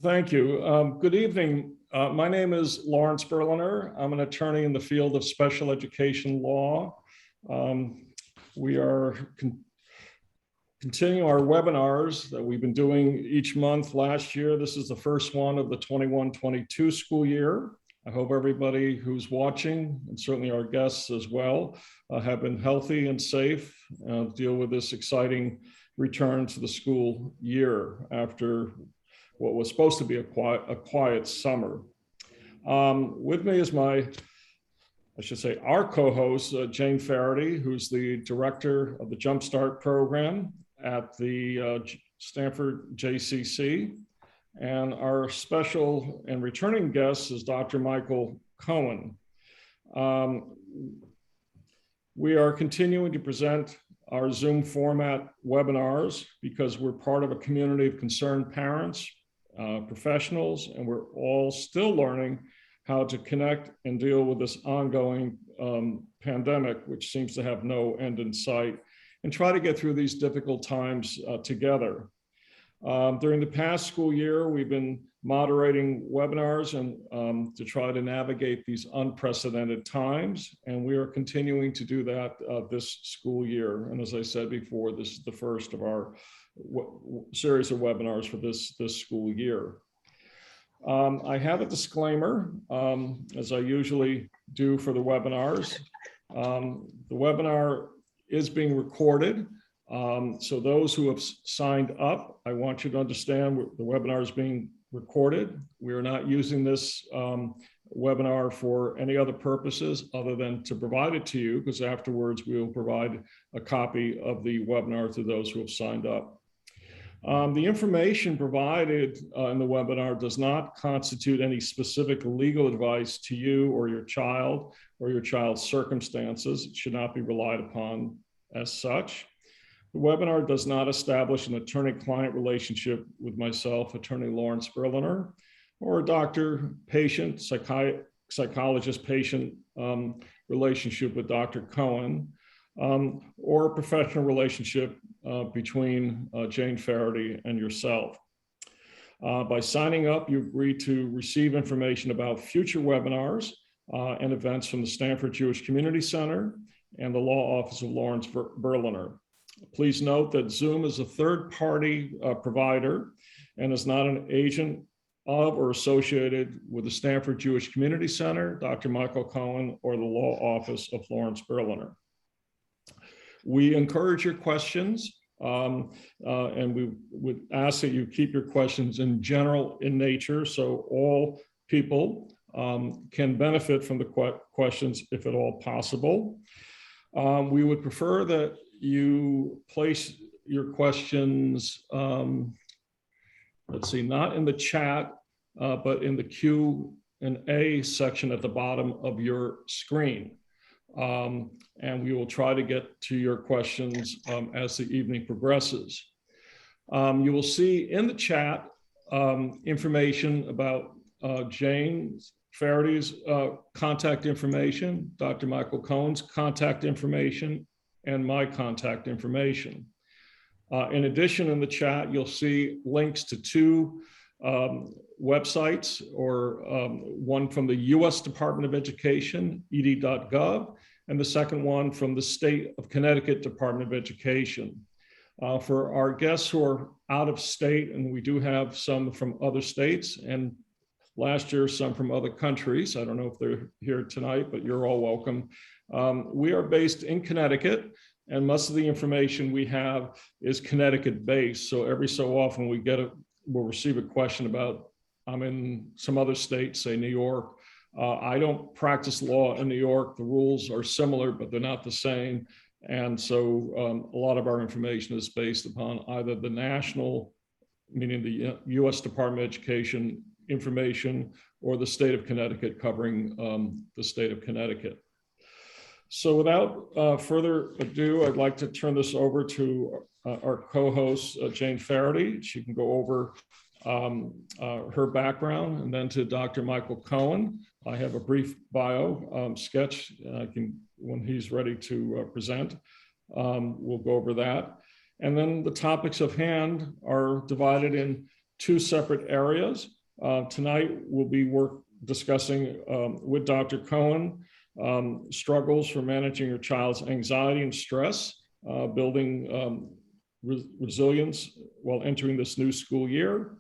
Thank you. Good evening. My name is Lawrence Berliner. I'm an attorney in the field of special education law. We are continuing our webinars that we've been doing each month. Last year, this is the first one of the 21-22 school year. I hope everybody who's watching, and certainly our guests as well, have been healthy and safe, deal with this exciting return to the school year after what was supposed to be a quiet summer. With me is our co-host, Jane Faherty, who's the director of the Jumpstart program at the Stamford JCC. And our special and returning guest is Dr. Michael Cohen. We are continuing to present our Zoom format webinars because we're part of a community of concerned parents, professionals, and we're all still learning how to connect and deal with this ongoing pandemic, which seems to have no end in sight, and try to get through these difficult times together. During the past school year, we've been moderating webinars and to try to navigate these unprecedented times, and we are continuing to do that this school year. And as I said before, this is the first of our series of webinars for this school year. I have a disclaimer, as I usually do for the webinars. The webinar is being recorded. So those who have signed up, I want you to understand the webinar is being recorded. We are not using this webinar for any other purposes other than to provide it to you, because afterwards we will provide a copy of the webinar to those who have signed up. The information provided in the webinar does not constitute any specific legal advice to you or your child's circumstances. It should not be relied upon as such. The webinar does not establish an attorney-client relationship with myself, Attorney Lawrence Berliner, or a doctor-patient, psychologist-patient relationship with Dr. Cohen, or a professional relationship between Jane Faherty and yourself. By signing up, you agree to receive information about future webinars and events from the Stamford Jewish Community Center and the Law Office of Lawrence Berliner. Please note that Zoom is a third-party provider and is not an agent of or associated with the Stamford Jewish Community Center, Dr. Michael Cohen, or the Law Office of Lawrence Berliner. We encourage your questions, and we would ask that you keep your questions in general in nature so all people can benefit from the questions if at all possible. We would prefer that you place your questions, not in the chat, but in the Q&A section at the bottom of your screen. And we will try to get to your questions as the evening progresses. You will see in the chat information about Jane Faherty's contact information, Dr. Michael Cohen's contact information, and my contact information. In addition, in the chat, you'll see links to two websites, or one from the US Department of Education, ed.gov, and the second one from the State of Connecticut Department of Education. For our guests who are out of state, and we do have some from other states, and last year some from other countries. I don't know if they're here tonight, but you're all welcome. We are based in Connecticut, and most of the information we have is Connecticut-based. So every so often we'll receive a question about, I'm in some other state, say New York. I don't practice law in New York. The rules are similar, but they're not the same. And so a lot of our information is based upon either the national, meaning the US Department of Education information, or the state of Connecticut covering the state of Connecticut. So without further ado, I'd like to turn this over to our co-host, Jane Faherty. She can go over her background, and then to Dr. Michael Cohen. I have a brief bio sketch. When he's ready to present, we'll go over that. And then the topics of hand are divided in two separate areas. Tonight, we'll be discussing with Dr. Cohen struggles for managing your child's anxiety and stress, building resilience while entering this new school year.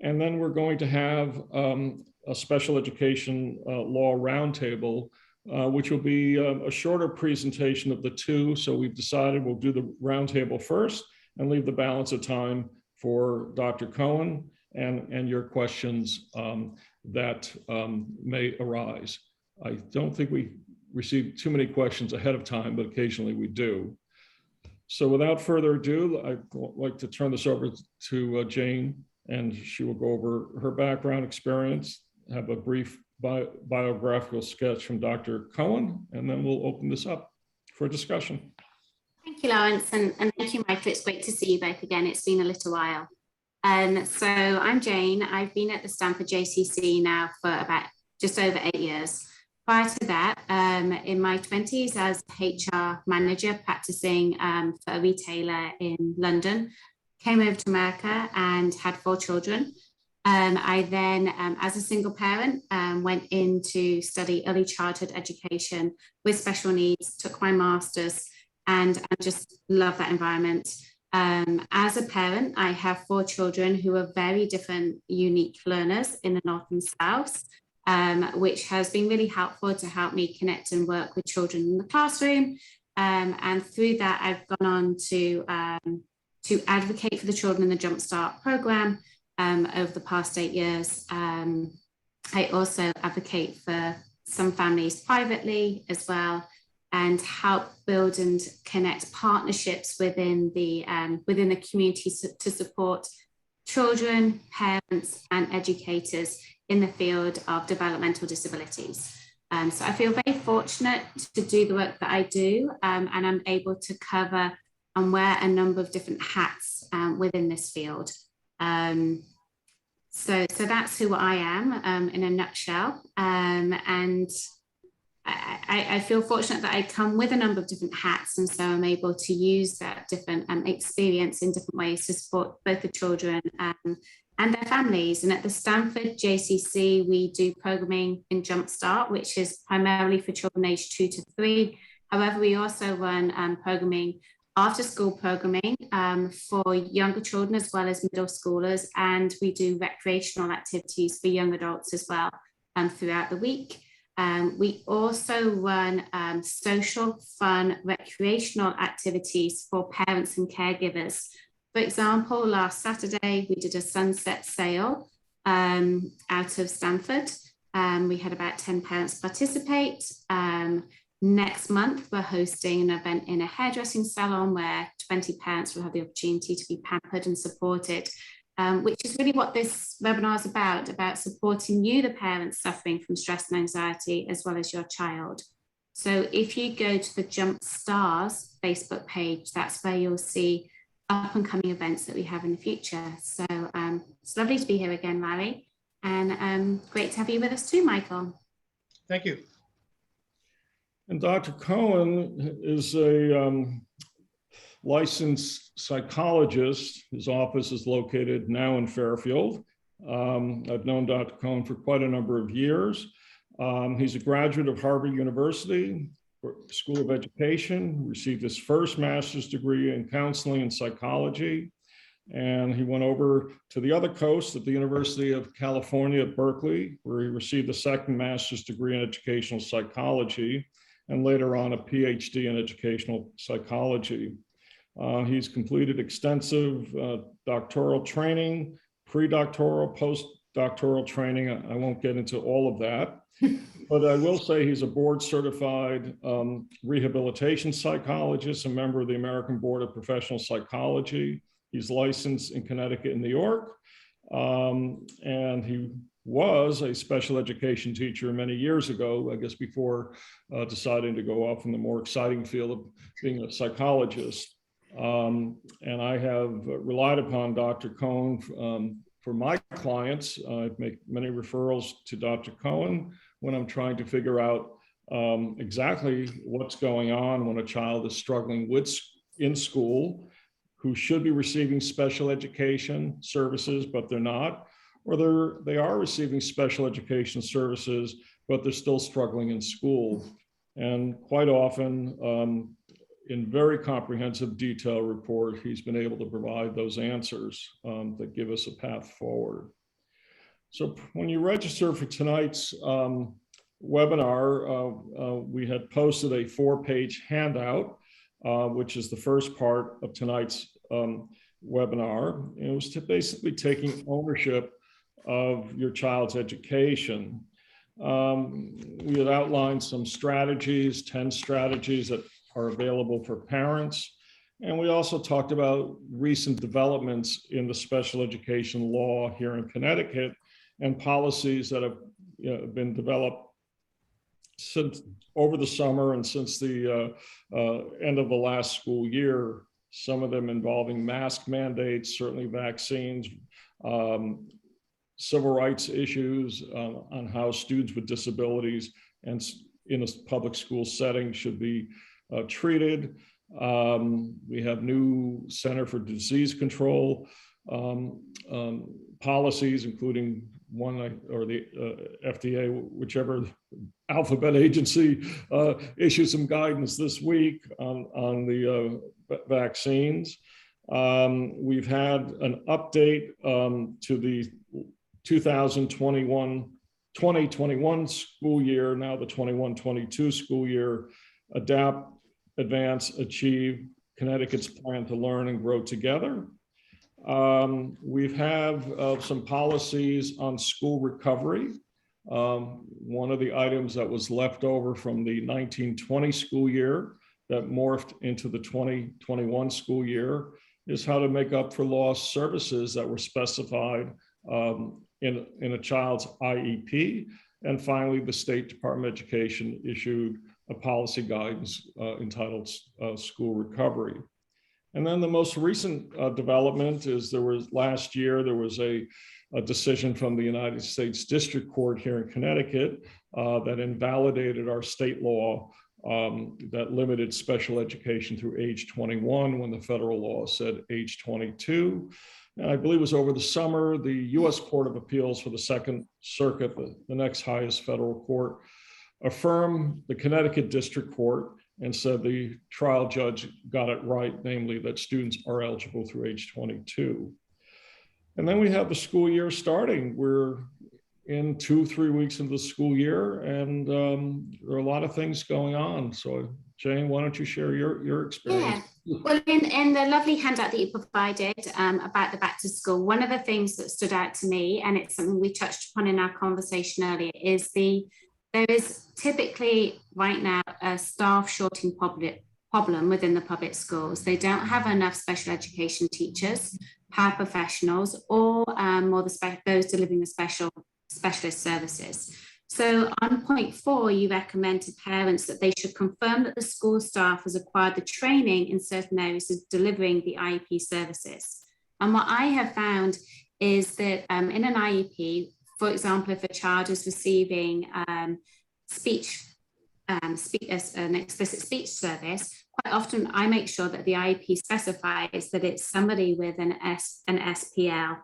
And then we're going to have a special education law roundtable, which will be a shorter presentation of the two. So we've decided we'll do the roundtable first and leave the balance of time for Dr. Cohen and your questions that may arise. I don't think we received too many questions ahead of time, but occasionally we do. So without further ado, I'd like to turn this over to Jane, and she will go over her background experience, have a brief biographical sketch from Dr. Cohen, and then we'll open this up for discussion. Thank you, Lawrence, and thank you, Michael. It's great to see you both again. It's been a little while. So I'm Jane. I've been at the Stamford JCC now for about just over 8 years. Prior to that, in my 20s, I was HR manager practicing for a retailer in London, came over to America and had 4 children. I then, as a single parent, went in to study early childhood education with special needs, took my master's, and I just love that environment. As a parent, I have 4 children who are very different, unique learners in the North and South, which has been really helpful to help me connect and work with children in the classroom. And through that, I've gone on to advocate for the children in the Jumpstart program over the past 8 years. I also advocate for some families privately as well, and help build and connect partnerships within the community to support children, parents, and educators in the field of developmental disabilities. So I feel very fortunate to do the work that I do, and I'm able to cover and wear a number of different hats within this field. So that's who I am in a nutshell. And I feel fortunate that I come with a number of different hats, and so I'm able to use that different experience in different ways to support both the children and their families. And at the Stamford JCC, we do programming in Jumpstart, which is primarily for children aged 2 to 3. However, we also run programming, after school programming for younger children as well as middle schoolers, and we do recreational activities for young adults as well throughout the week. We also run social, fun, recreational activities for parents and caregivers. For example, last Saturday, we did a sunset sail out of Stamford. We had about 10 parents participate. Next month, we're hosting an event in a hairdressing salon where 20 parents will have the opportunity to be pampered and supported, which is really what this webinar is about supporting you, the parents suffering from stress and anxiety, as well as your child. So if you go to the Jump Stars Facebook page, that's where you'll see up and coming events that we have in the future. So it's lovely to be here again, Larry, and great to have you with us too, Michael. Thank you. And Dr. Cohen is a licensed psychologist. His office is located now in Fairfield. I've known Dr. Cohen for quite a number of years. He's a graduate of Harvard University School of Education, received his first master's degree in counseling and psychology. And he went over to the other coast at the University of California at Berkeley, where he received a second master's degree in educational psychology, and later on a PhD in educational psychology. He's completed extensive doctoral training, pre-doctoral, post-doctoral training. I won't get into all of that, but I will say he's a board certified rehabilitation psychologist, a member of the American Board of Professional Psychology. He's licensed in Connecticut and New York, and he was a special education teacher many years ago, I guess before deciding to go off in the more exciting field of being a psychologist. And I have relied upon Dr. Cohen for my clients. I make many referrals to Dr. Cohen when I'm trying to figure out exactly what's going on when a child is struggling in school. who should be receiving special education services, but they're not, or they are receiving special education services, but they're still struggling in school. And quite often, in very comprehensive detail report, he's been able to provide those answers that give us a path forward. So when you register for tonight's webinar, we had posted a 4-page handout, which is the first part of tonight's webinar. And it was basically taking ownership of your child's education. We had outlined some strategies, 10 strategies that are available for parents. And we also talked about recent developments in the special education law here in Connecticut and policies that have been developed since over the summer and since the end of the last school year, some of them involving mask mandates, certainly vaccines, civil rights issues on how students with disabilities and in a public school setting should be treated. We have new Center for Disease Control policies, including one or the FDA, whichever alphabet agency issued some guidance this week on the vaccines. We've had an update to the 2021 school year, now the 21-22 school year, Adapt, Advance, Achieve, Connecticut's Plan to Learn and Grow Together. We've had some policies on school recovery. One of the items that was left over from the 1920 school year that morphed into the 2021 school year is how to make up for lost services that were specified in a child's IEP. And finally, the State Department of Education issued a policy guidance entitled School Recovery. And then the most recent development is last year, there was a decision from the United States District Court here in Connecticut that invalidated our state law that limited special education through age 21 when the federal law said age 22. And I believe it was over the summer, the US Court of Appeals for the Second Circuit, the next highest federal court, affirmed the Connecticut District Court and said the trial judge got it right, namely that students are eligible through age 22. And then we have the school year starting. We're in 2-3 weeks into the school year, and there are a lot of things going on. So Jane, why don't you share your experience? Yeah. Well, in the lovely handout that you provided about the back to school, one of the things that stood out to me, and it's something we touched upon in our conversation earlier, is there is typically right now a staff shortage problem within the public schools. They don't have enough special education teachers, paraprofessionals, or those delivering the specialist services. So on point 4, you recommend to parents that they should confirm that the school staff has acquired the training in certain areas of delivering the IEP services. And what I have found is that in an IEP, for example, if a child is receiving an explicit speech service, quite often I make sure that the IEP specifies that it's somebody with an SPL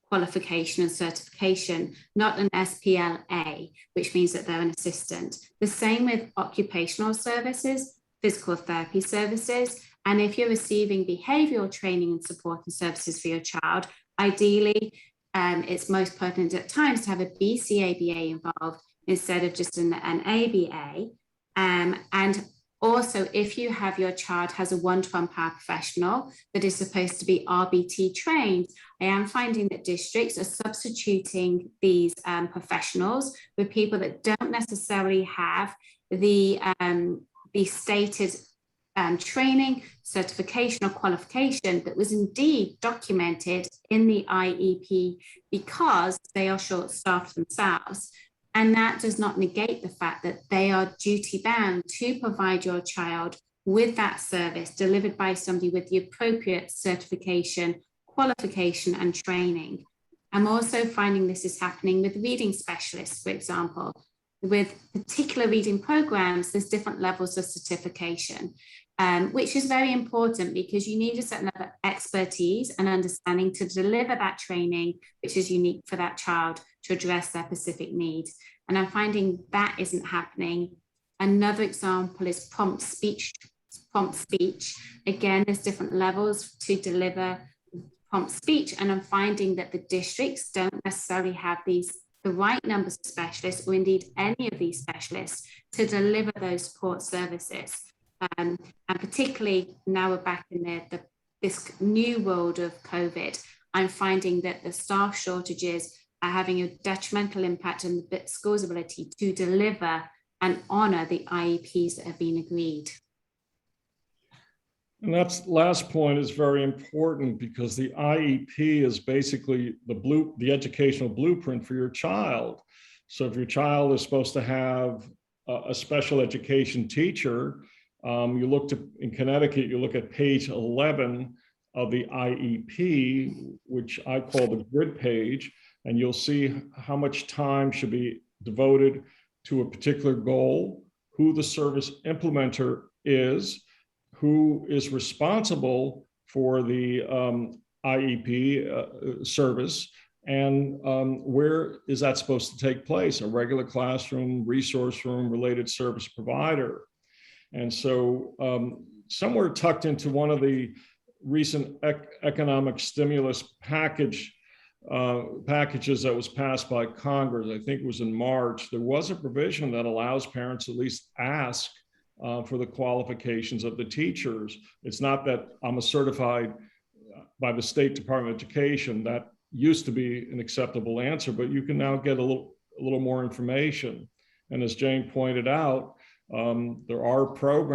qualification and certification, not an SPLA, which means that they're an assistant. The same with occupational services, physical therapy services, and if you're receiving behavioural training and support and services for your child, ideally, it's most pertinent at times to have a BCABA involved instead of just an ABA. And also, if you have your child has a one-to-one paraprofessional that is supposed to be RBT trained, I am finding that districts are substituting these professionals with people that don't necessarily have the stated training, certification, or qualification that was indeed documented in the IEP because they are short-staffed themselves. And that does not negate the fact that they are duty-bound to provide your child with that service delivered by somebody with the appropriate certification, qualification, and training. I'm also finding this is happening with reading specialists, for example. With particular reading programs, there's different levels of certification. which is very important because you need a certain level of expertise and understanding to deliver that training, which is unique for that child to address their specific needs. And I'm finding that isn't happening. Another example is prompt speech. Again, there's different levels to deliver prompt speech, and I'm finding that the districts don't necessarily have the right numbers of specialists, or indeed any of these specialists, to deliver those support services. And particularly now we're back in this new world of COVID, I'm finding that the staff shortages are having a detrimental impact on the school's ability to deliver and honour the IEPs that have been agreed. And that last point is very important because the IEP is basically the educational blueprint for your child. So if your child is supposed to have a special education teacher, in Connecticut, you look at page 11 of the IEP, which I call the grid page, and you'll see how much time should be devoted to a particular goal, who the service implementer is, who is responsible for the IEP service, and where is that supposed to take place? A regular classroom, resource room, related service provider. And so somewhere tucked into one of the recent economic stimulus packages that was passed by Congress, I think it was in March, there was a provision that allows parents to at least ask for the qualifications of the teachers. It's not that I'm a certified by the State Department of Education. That used to be an acceptable answer, but you can now get a little more information. And as Jane pointed out, there are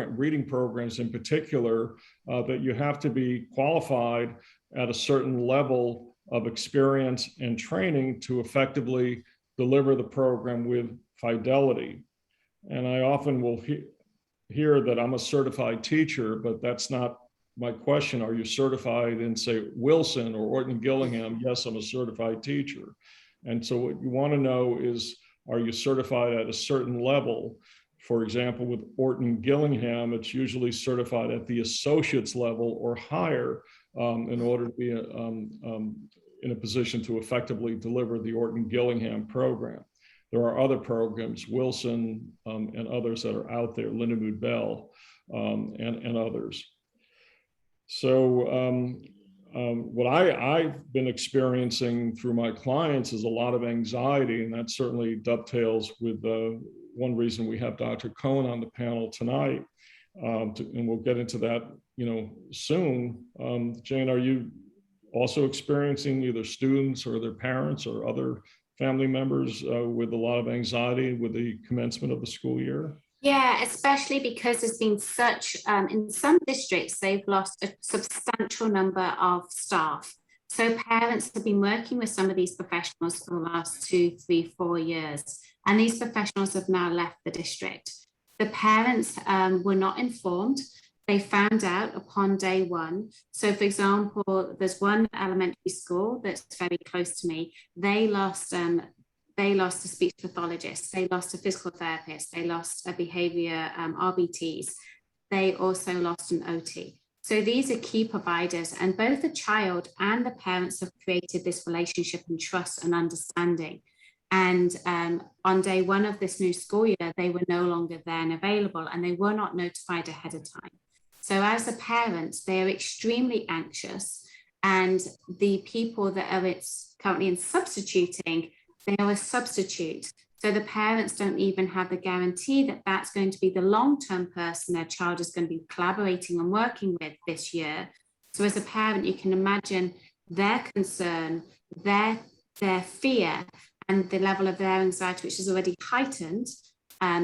reading programs in particular that you have to be qualified at a certain level of experience and training to effectively deliver the program with fidelity. And I often will hear that I'm a certified teacher, but that's not my question. Are you certified in, say, Wilson or Orton Gillingham? Yes, I'm a certified teacher. And so what you want to know is, are you certified at a certain level? For example, with Orton Gillingham, it's usually certified at the associate's level or higher in order to be in a position to effectively deliver the Orton Gillingham program. There are other programs, Wilson and others that are out there, Lindenwood Bell and others. So what I've been experiencing through my clients is a lot of anxiety, and that certainly dovetails with one reason we have Dr. Cohen on the panel tonight, and we'll get into that, soon. Jane, are you also experiencing either students or their parents or other family members with a lot of anxiety with the commencement of the school year? Yeah, especially because there's been such, in some districts, they've lost a substantial number of staff. So parents have been working with some of these professionals for the last 2, 3, 4 years, and these professionals have now left the district. The parents were not informed. They found out upon day one. So for example, there's one elementary school that's very close to me. They lost a speech pathologist, they lost a physical therapist, they lost a behavior RBTs, they also lost an OT. So these are key providers, and both the child and the parents have created this relationship and trust and understanding. And on day one of this new school year, they were no longer then available, and they were not notified ahead of time. So as a parent, they are extremely anxious, and the people that are currently in substituting, they are a substitute. So the parents don't even have the guarantee that that's going to be the long-term person their child is going to be collaborating and working with this year. So as a parent, you can imagine their concern, their fear, and the level of their anxiety, which is already heightened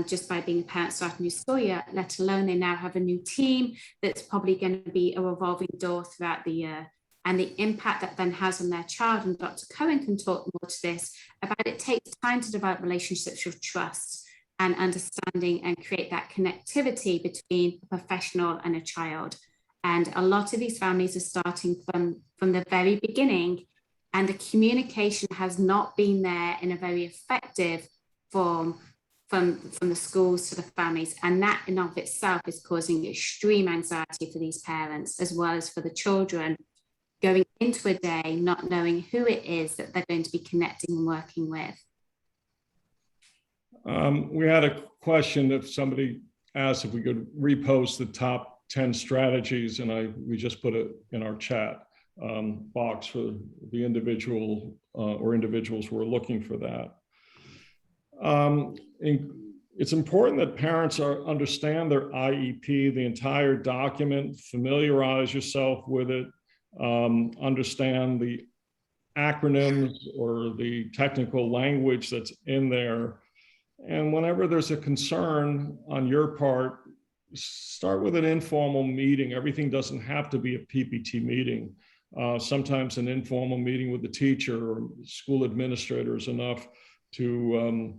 just by being a parent starting a new school year, let alone they now have a new team that's probably going to be a revolving door throughout the year. And the impact that then has on their child, and Dr. Cohen can talk more to this, about it takes time to develop relationships with trust and understanding and create that connectivity between a professional and a child. And a lot of these families are starting from the very beginning, and the communication has not been there in a very effective form from the schools to the families, and that in of itself is causing extreme anxiety for these parents as well as for the children going into a day not knowing who it is that they're going to be connecting and working with. We had a question if somebody asked if we could repost the top 10 strategies, and we just put it in our chat box for the individual or individuals who are looking for that. It's important that parents understand their IEP, the entire document, familiarize yourself with it, understand the acronyms or the technical language that's in there. And whenever there's a concern on your part, start with an informal meeting. Everything doesn't have to be a PPT meeting. Sometimes an informal meeting with the teacher or school administrator is enough to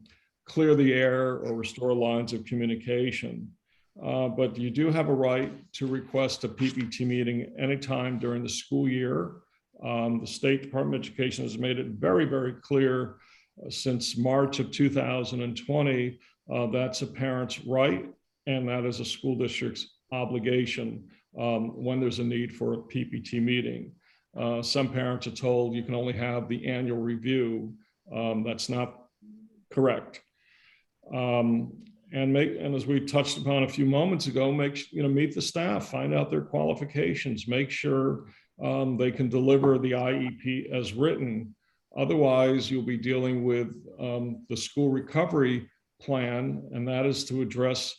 clear the air or restore lines of communication. But you do have a right to request a PPT meeting anytime during the school year. The State Department of Education has made it very, very clear since March of 2020, that's a parent's right, and that is a school district's obligation when there's a need for a PPT meeting. Some parents are told you can only have the annual review. That's not correct. And as we touched upon a few moments ago, meet the staff, find out their qualifications, make sure they can deliver the IEP as written. Otherwise, you'll be dealing with the school recovery plan, and that is to address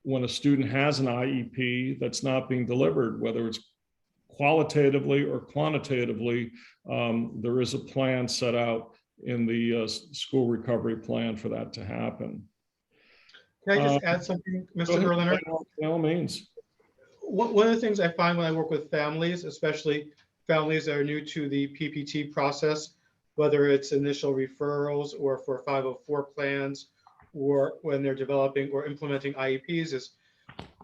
when a student has an IEP that's not being delivered, whether it's qualitatively or quantitatively. There is a plan set out in the school recovery plan for that to happen. Can I just add something, Mr. Berliner? By all means. One of the things I find when I work with families, especially families that are new to the PPT process, whether it's initial referrals or for 504 plans, or when they're developing or implementing IEPs, is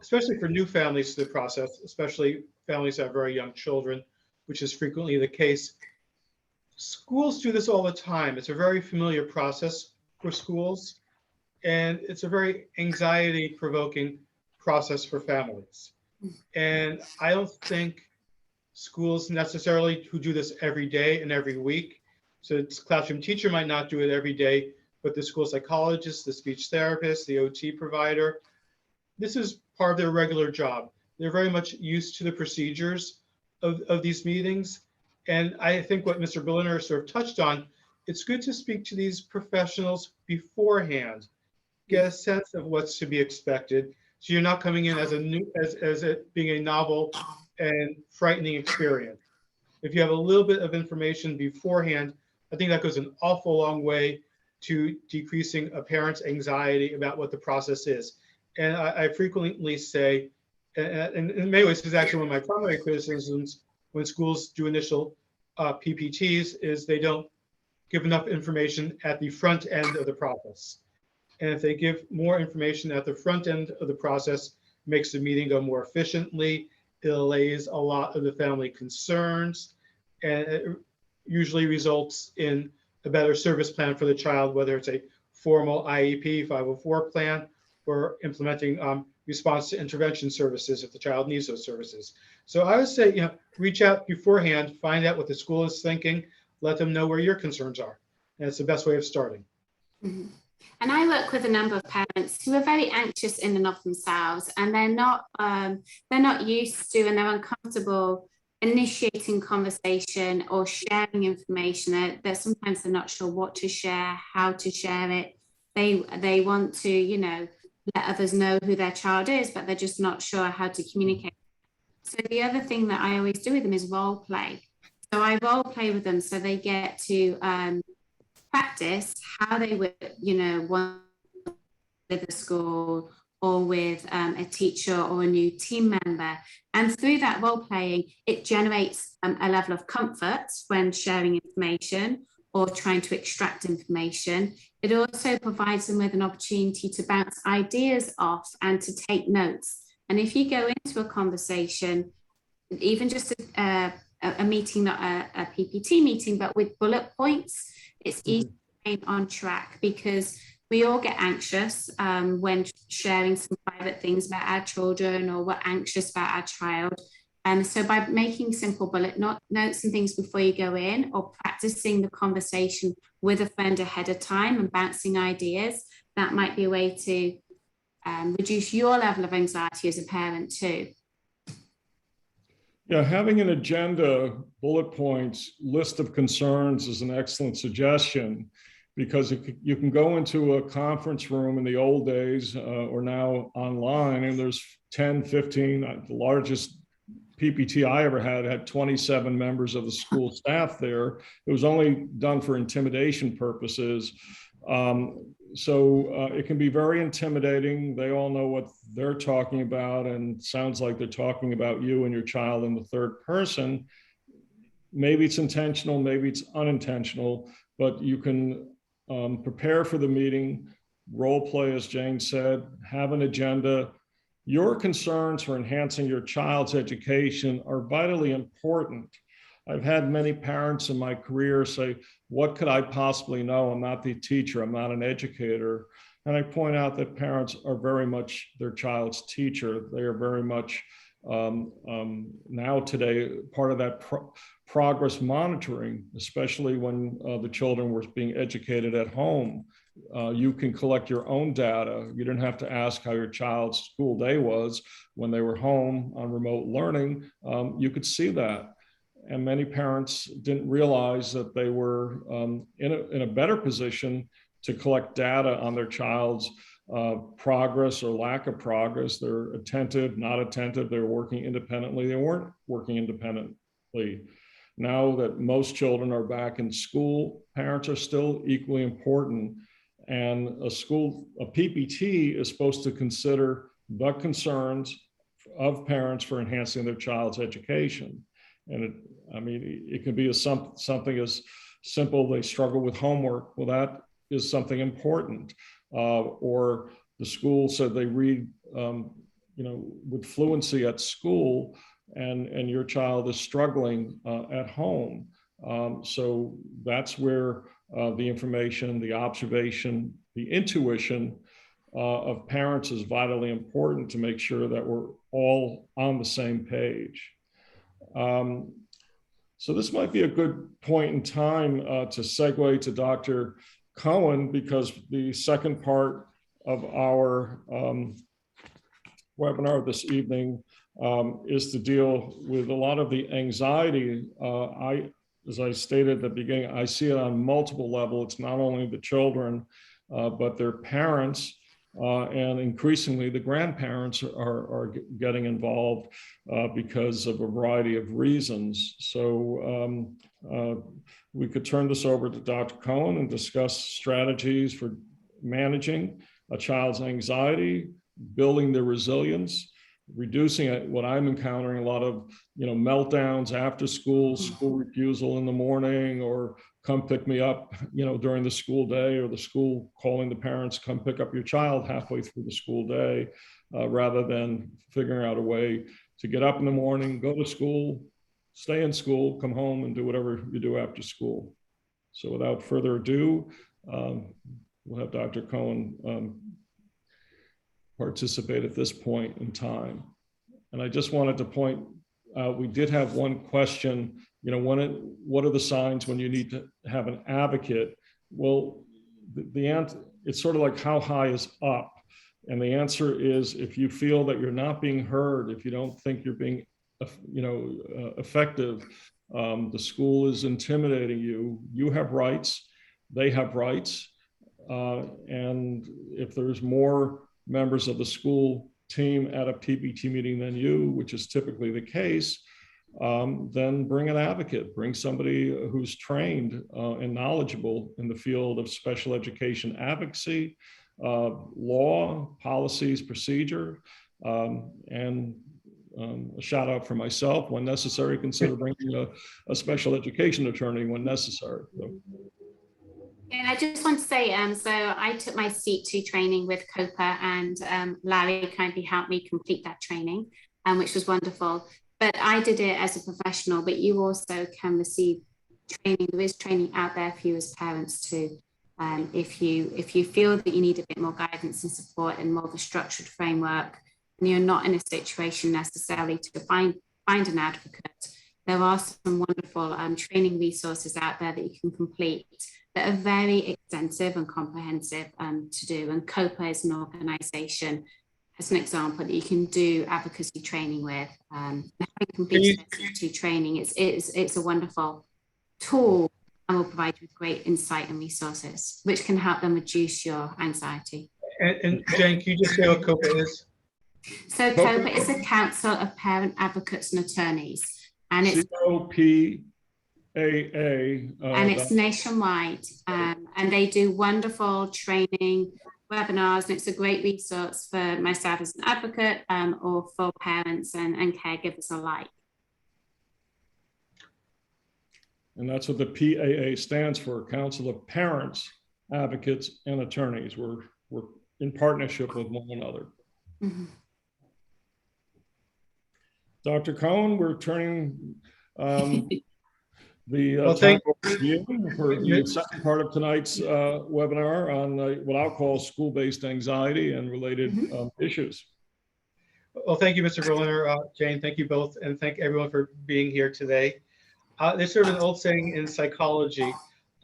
especially for new families to the process, especially families that have very young children, which is frequently the case. Schools do this all the time. It's a very familiar process for schools, and it's a very anxiety-provoking process for families. And I don't think schools necessarily who do this every day and every week, so the classroom teacher might not do it every day, but the school psychologist, the speech therapist, the OT provider, this is part of their regular job. They're very much used to the procedures of these meetings. And I think what Mr. Berliner sort of touched on, it's good to speak to these professionals beforehand, get a sense of what's to be expected. So you're not coming in as it being a novel and frightening experience. If you have a little bit of information beforehand, I think that goes an awful long way to decreasing a parent's anxiety about what the process is. And I frequently say, and in many ways, this is actually one of my primary criticisms when schools do initial PPTs, is they don't give enough information at the front end of the process. And if they give more information at the front end of the process, it makes the meeting go more efficiently. It allays a lot of the family concerns, and it usually results in a better service plan for the child, whether it's a formal IEP 504 plan or implementing response to intervention services if the child needs those services. So I would say, reach out beforehand, find out what the school is thinking, let them know where your concerns are. And it's the best way of starting. Mm-hmm. And I work with a number of parents who are very anxious in and of themselves, and they're not used to, and they're uncomfortable initiating conversation or sharing information. That sometimes they're not sure what to share, how to share it. They want to, let others know who their child is, but they're just not sure how to communicate. So the other thing that I always do with them is role play. So I role play with them so they get to practice how they would, want with the school or with a teacher or a new team member. And through that role playing, it generates a level of comfort when sharing information or trying to extract information. It also provides them with an opportunity to bounce ideas off and to take notes. And if you go into a conversation, even just a meeting, not a PPT meeting, but with bullet points, it's easy to remain on track because we all get anxious when sharing some private things about our children, or we're anxious about our child. So by making simple bullet notes and things before you go in, or practicing the conversation with a friend ahead of time and bouncing ideas, that might be a way to reduce your level of anxiety as a parent too. Yeah, having an agenda, bullet points, list of concerns is an excellent suggestion, because you can go into a conference room in the old days or now online, and there's 10, 15, the largest PPT I ever had 27 members of the school staff there. It was only done for intimidation purposes. So it can be very intimidating. They all know what they're talking about, and sounds like they're talking about you and your child in the third person. Maybe it's intentional, maybe it's unintentional, but you can prepare for the meeting, role play, as Jane said, have an agenda. Your concerns for enhancing your child's education are vitally important. I've had many parents in my career say, what could I possibly know? I'm not the teacher, I'm not an educator. And I point out that parents are very much their child's teacher. They are very much now today part of that progress monitoring, especially when the children were being educated at home. You can collect your own data. You didn't have to ask how your child's school day was when they were home on remote learning. You could see that. And many parents didn't realize that they were in a better position to collect data on their child's progress or lack of progress. They're attentive, not attentive, they're working independently, they weren't working independently. Now that most children are back in school, parents are still equally important. And a PPT is supposed to consider the concerns of parents for enhancing their child's education. And it can be something as simple, they struggle with homework. Well, that is something important. Or the school said they read, with fluency at school, and your child is struggling at home. So that's where the information, the observation, the intuition of parents is vitally important to make sure that we're all on the same page. So this might be a good point in time to segue to Dr. Cohen, because the second part of our webinar this evening is to deal with a lot of the anxiety. As I stated at the beginning, I see it on multiple levels. It's not only the children, but their parents, and increasingly the grandparents are getting involved because of a variety of reasons. So we could turn this over to Dr. Cohen and discuss strategies for managing a child's anxiety, building their resilience, reducing it. What I'm encountering a lot of, meltdowns after school, school refusal in the morning, or come pick me up, during the school day, or the school calling the parents, come pick up your child halfway through the school day, rather than figuring out a way to get up in the morning, go to school, stay in school, come home and do whatever you do after school. So without further ado, we'll have Dr. Cohen participate at this point in time. And I just wanted to point out, we did have one question, what are the signs when you need to have an advocate? Well, the answer, it's sort of like how high is up? And the answer is, if you feel that you're not being heard, if you don't think you're being effective, the school is intimidating you, you have rights, they have rights. And if there's more members of the school team at a PPT meeting than you, which is typically the case, then bring an advocate, bring somebody who's trained and knowledgeable in the field of special education advocacy, law, policies, procedure, and a shout out for myself, when necessary, consider bringing a special education attorney when necessary. So. And I just want to say, so I took my C2 training with COPA, and Larry kindly helped me complete that training, which was wonderful. But I did it as a professional, but you also can receive training. There is training out there for you as parents too. If you feel that you need a bit more guidance and support and more of a structured framework, and you're not in a situation necessarily to find an advocate, there are some wonderful training resources out there that you can complete that are very extensive and comprehensive to do. And COPA is an organisation, as an example, that you can do advocacy training with. Having completed training, it's a wonderful tool and will provide you with great insight and resources, which can help them reduce your anxiety. And Jane, can you just say what COPA is? So COPA is a Council of Parent Advocates and Attorneys, and it's COPAA. And it's nationwide, and they do wonderful training, webinars, and it's a great resource for myself as an advocate or for parents and caregivers alike. And that's what the PAA stands for, Council of Parents, Advocates, and Attorneys. We're in partnership with one another. Mm-hmm. Dr. Cohen, we're turning the thank you for the second part of tonight's webinar on what I'll call school-based anxiety and related issues. Well, thank you, Mr. Berliner, Jane, thank you both, and thank everyone for being here today. There's sort of an old saying in psychology,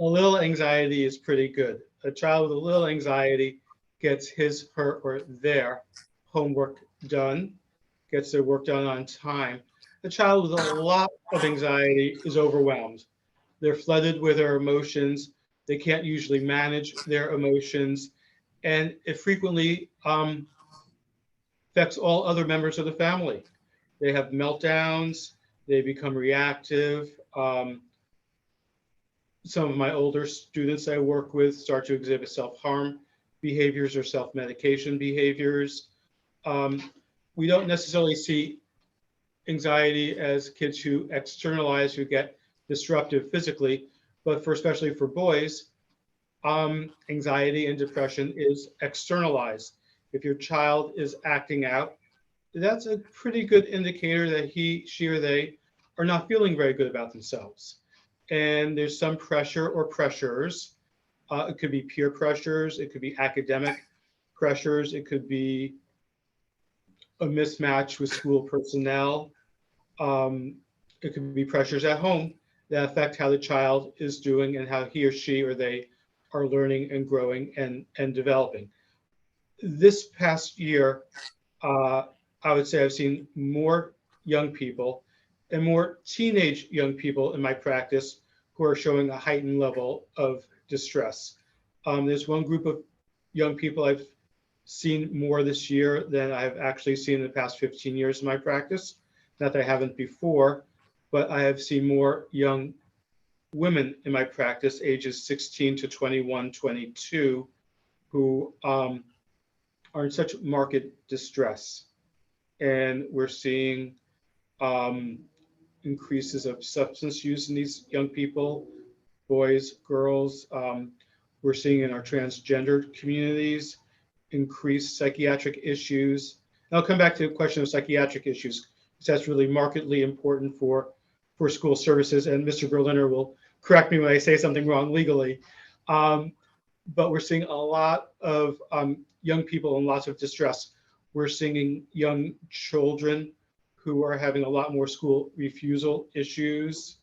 a little anxiety is pretty good. A child with a little anxiety gets his, her, or their homework done, gets their work done on time. A child with a lot of anxiety is overwhelmed. They're flooded with their emotions. They can't usually manage their emotions. And it frequently affects all other members of the family. They have meltdowns, they become reactive. Some of my older students I work with start to exhibit self-harm behaviors or self-medication behaviors. We don't necessarily see anxiety as kids who externalize, who get disruptive physically, but especially for boys, anxiety and depression is externalized. If your child is acting out, that's a pretty good indicator that he, she, or they are not feeling very good about themselves. And there's some pressure or pressures. It could be peer pressures, it could be academic pressures, it could be a mismatch with school personnel. It could be pressures at home that affect how the child is doing and how he or she or they are learning and growing and developing. This past year, I would say I've seen more young people and more teenage young people in my practice who are showing a heightened level of distress. There's one group of young people I've seen more this year than I've actually seen in the past 15 years in my practice. Not that I haven't before, but I have seen more young women in my practice, ages 16 to 21, 22, who are in such market distress. And we're seeing increases of substance use in these young people, boys, girls. We're seeing in our transgender communities increased psychiatric issues. And I'll come back to the question of psychiatric issues, because that's really markedly important for school services. And Mr. Berliner will correct me when I say something wrong legally. But we're seeing a lot of young people in lots of distress. We're seeing young children who are having a lot more school refusal issues.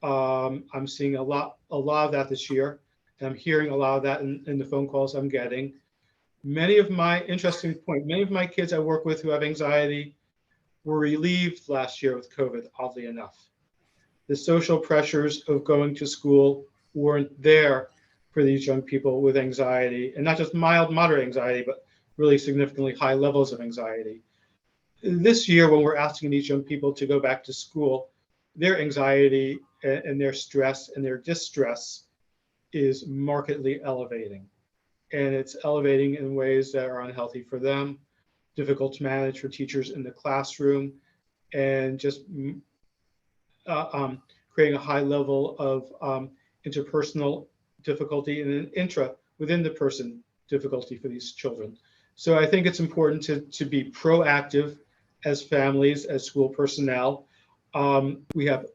I'm seeing a lot of that this year. And I'm hearing a lot of that in the phone calls I'm getting. Many of my kids I work with who have anxiety were relieved last year with COVID, oddly enough. The social pressures of going to school weren't there for these young people with anxiety, and not just mild, moderate anxiety, but really significantly high levels of anxiety. This year, when we're asking these young people to go back to school, their anxiety and their stress and their distress is markedly elevating. And it's elevating in ways that are unhealthy for them, difficult to manage for teachers in the classroom, and just creating a high level of interpersonal difficulty and an within the person difficulty for these children. So I think it's important to be proactive as families, as school personnel. We have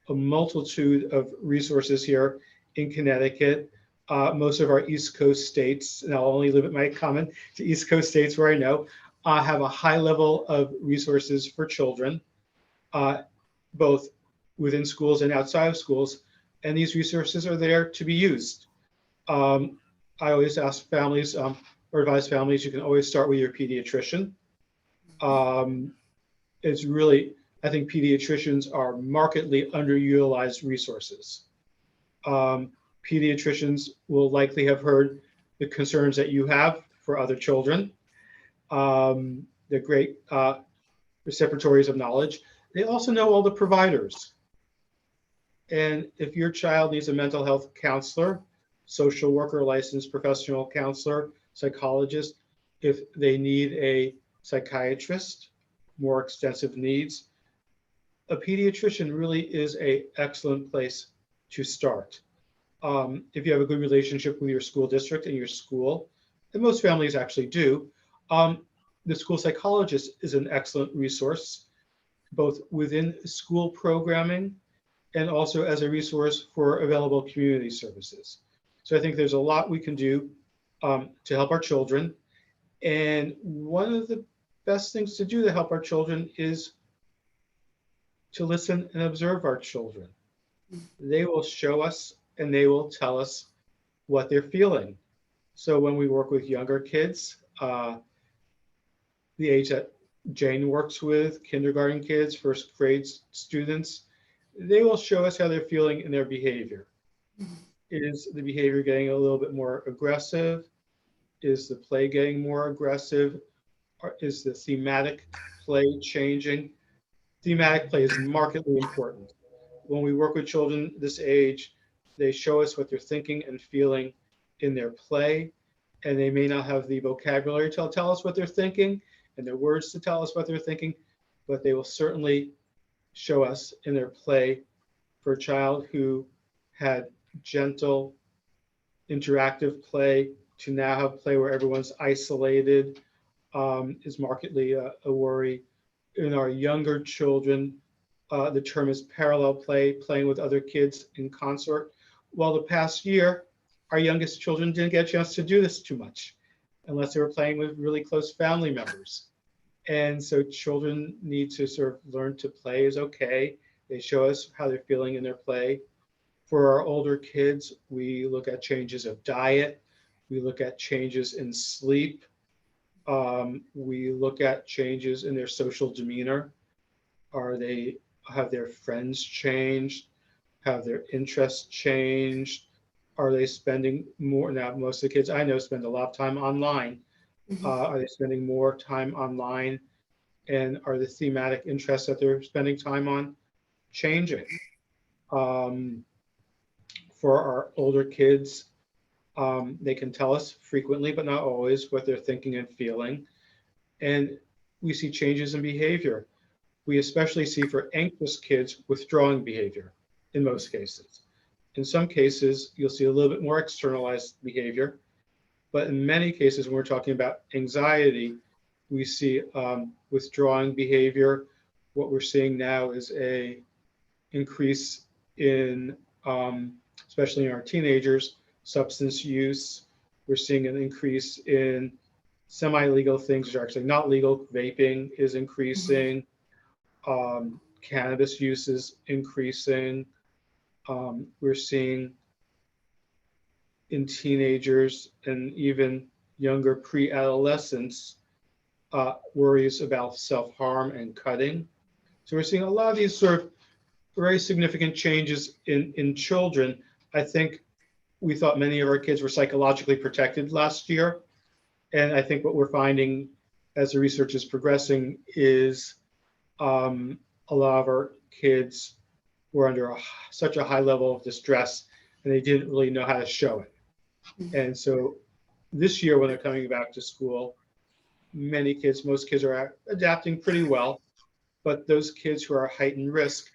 a multitude of resources here in Connecticut. Most of our East Coast states, and I'll only limit my comment to East Coast states where I know, have a high level of resources for children, both within schools and outside of schools. And these resources are there to be used. I always ask families or advise families, you can always start with your pediatrician. It's really, I think pediatricians are markedly underutilized resources. Pediatricians will likely have heard the concerns that you have for other children. They're great repositories of knowledge. They also know all the providers. And if your child needs a mental health counselor, social worker, licensed professional counselor, psychologist, if they need a psychiatrist, more extensive needs, a pediatrician really is an excellent place to start. If you have a good relationship with your school district and your school, and most families actually do, the school psychologist is an excellent resource, both within school programming and also as a resource for available community services. So I think there's a lot we can do to help our children. And one of the best things to do to help our children is to listen and observe our children. They will show us and they will tell us what they're feeling. So when we work with younger kids, the age that Jane works with, kindergarten kids, first grade students, they will show us how they're feeling in their behavior. Is the behavior getting a little bit more aggressive? Is the play getting more aggressive? Or is the thematic play changing? Thematic play is markedly important. When we work with children this age, they show us what they're thinking and feeling in their play, and they may not have the vocabulary to tell us what they're thinking and the words to tell us what they're thinking, but they will certainly show us in their play. For a child who had gentle, interactive play to now have play where everyone's isolated is markedly a worry. In our younger children, the term is parallel play, playing with other kids in consort. Well, the past year, our youngest children didn't get a chance to do this too much, unless they were playing with really close family members. And so children need to sort of learn to play is okay. They show us how they're feeling in their play. For our older kids, we look at changes of diet. We look at changes in sleep. We look at changes in their social demeanor. Have their friends changed? Have their interests changed? Are they spending more? Now, most of the kids I know spend a lot of time online. Are they spending more time online? And are the thematic interests that they're spending time on changing? For our older kids, they can tell us frequently, but not always, what they're thinking and feeling. And we see changes in behavior. We especially see for anxious kids withdrawing behavior in most cases. In some cases, you'll see a little bit more externalized behavior. But in many cases, when we're talking about anxiety, we see withdrawing behavior. What we're seeing now is a increase in, especially in our teenagers, substance use. We're seeing an increase in semi-legal things which are actually not legal. Vaping is increasing. Cannabis use is increasing. We're seeing in teenagers and even younger pre-adolescents worries about self-harm and cutting. So we're seeing a lot of these sort of very significant changes in children. I think we thought many of our kids were psychologically protected last year. And I think what we're finding as the research is progressing is a lot of our kids were under such a high level of distress and they didn't really know how to show it. And so this year when they're coming back to school, most kids are adapting pretty well, but those kids who are heightened risk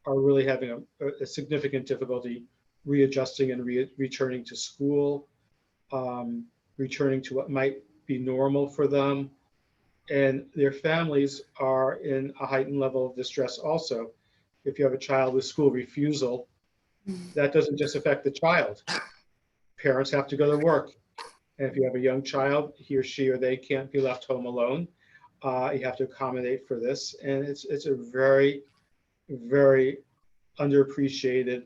are really having a significant difficulty readjusting and returning to school, returning to what might be normal for them. And their families are in a heightened level of distress also. If you have a child with school refusal, that doesn't just affect the child. parents have to go to work. And if you have a young child, he or she or they can't be left home alone. You have to accommodate for this. And it's a very, very underappreciated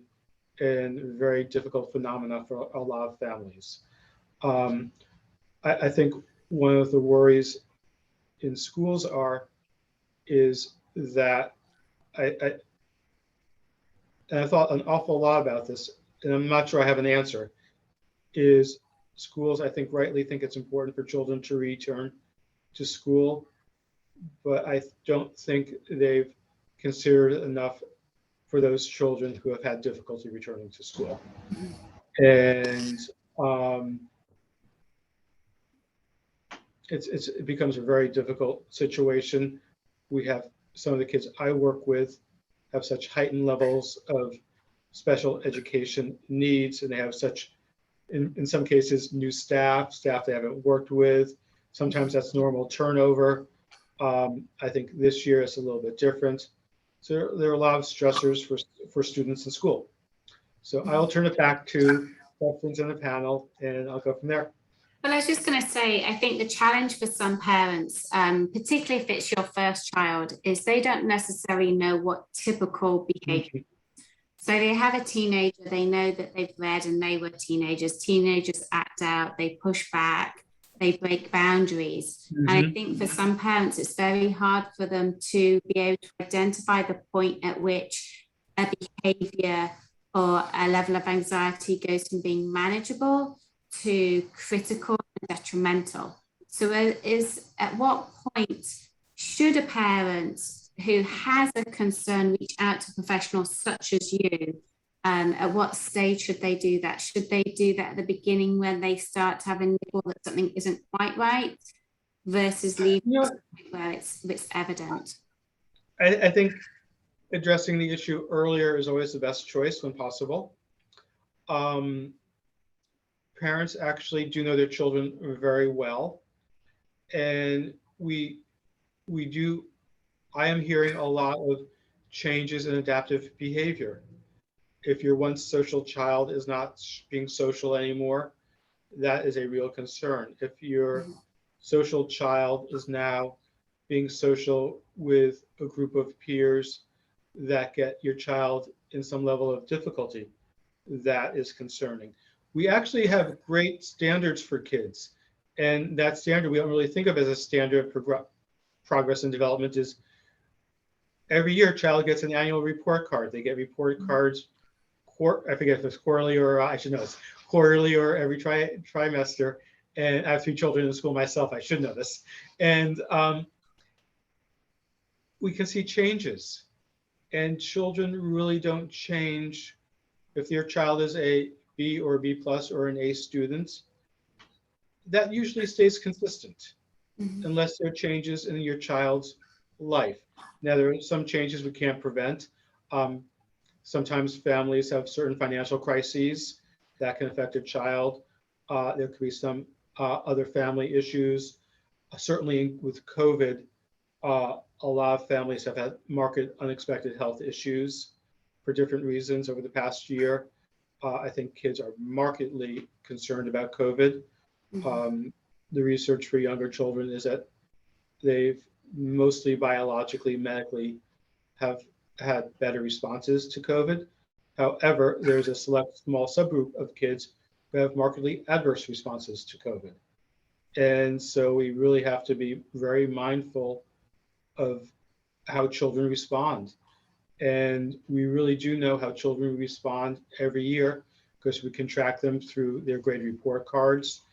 and very difficult phenomena for a lot of families. I think one of the worries in schools is that and I thought an awful lot about this, and I'm not sure I have an answer, is schools, I think, rightly think it's important for children to return to school, but I don't think they've considered enough for those children who have had difficulty returning to school. And it becomes a very difficult situation. We have some of the kids I work with have such heightened levels of special education needs, and they have such, in some cases, new staff they haven't worked with. Sometimes that's normal turnover. I think this year it's a little bit different. So there are a lot of stressors for students in school. So I'll turn it back to questions in the panel, and I'll go from there. Well, I was just going to say, I think the challenge for some parents, particularly if it's your first child, is they don't necessarily know what typical behavior. So they have a teenager, they know that they've read and they were teenagers. Teenagers act out, they push back, they break boundaries. And I think for some parents, it's very hard for them to be able to identify the point at which a behavior or a level of anxiety goes from being manageable to critical and detrimental. So at what point should a parent who has a concern reach out to professionals such as you? At what stage should they do that? Should they do that at the beginning when they start to have a nibble that something isn't quite right, versus leaving where it's evident? I think addressing the issue earlier is always the best choice when possible. Parents actually do know their children very well, and I am hearing a lot of changes in adaptive behavior. If your once social child is not being social anymore, that is a real concern. If your social child is now being social with a group of peers that get your child in some level of difficulty, that is concerning. We actually have great standards for kids. And that standard we don't really think of as a standard of progress and development is every year a child gets an annual report card. They get report cards, I forget if it's quarterly or I should know it's quarterly or every trimester. And I have 3 children in school myself, I should know this. And we can see changes. And children really don't change. If your child is a B or B plus or an A student, that usually stays consistent unless there are changes in your child's life. Now, there are some changes we can't prevent. Sometimes families have certain financial crises that can affect a child. There could be some other family issues. Certainly with COVID, a lot of families have had marked unexpected health issues for different reasons over the past year. I think kids are markedly concerned about COVID. The research for younger children is that they've mostly biologically, medically have had better responses to COVID. However, there's a select small subgroup of kids who have markedly adverse responses to COVID. And so we really have to be very mindful of how children respond. And we really do know how children respond every year because we can track them through their grade report cards.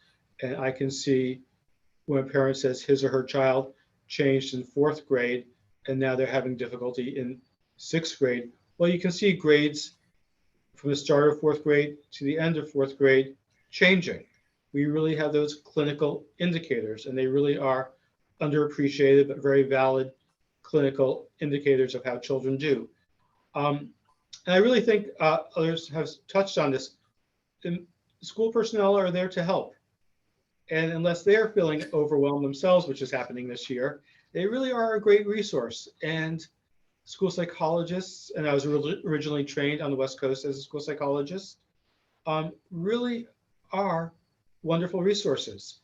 And I can see when a parent says his or her child changed in 4th grade and now they're having difficulty in 6th grade. Well, you can see grades from the start of 4th grade to the end of 4th grade changing. We really have those clinical indicators, and they really are underappreciated but very valid clinical indicators of how children do. And I really think others have touched on this. School personnel are there to help. And unless they're feeling overwhelmed themselves, which is happening this year, they really are a great resource. And school psychologists, and I was originally trained on the West Coast as a school psychologist, really are wonderful resources.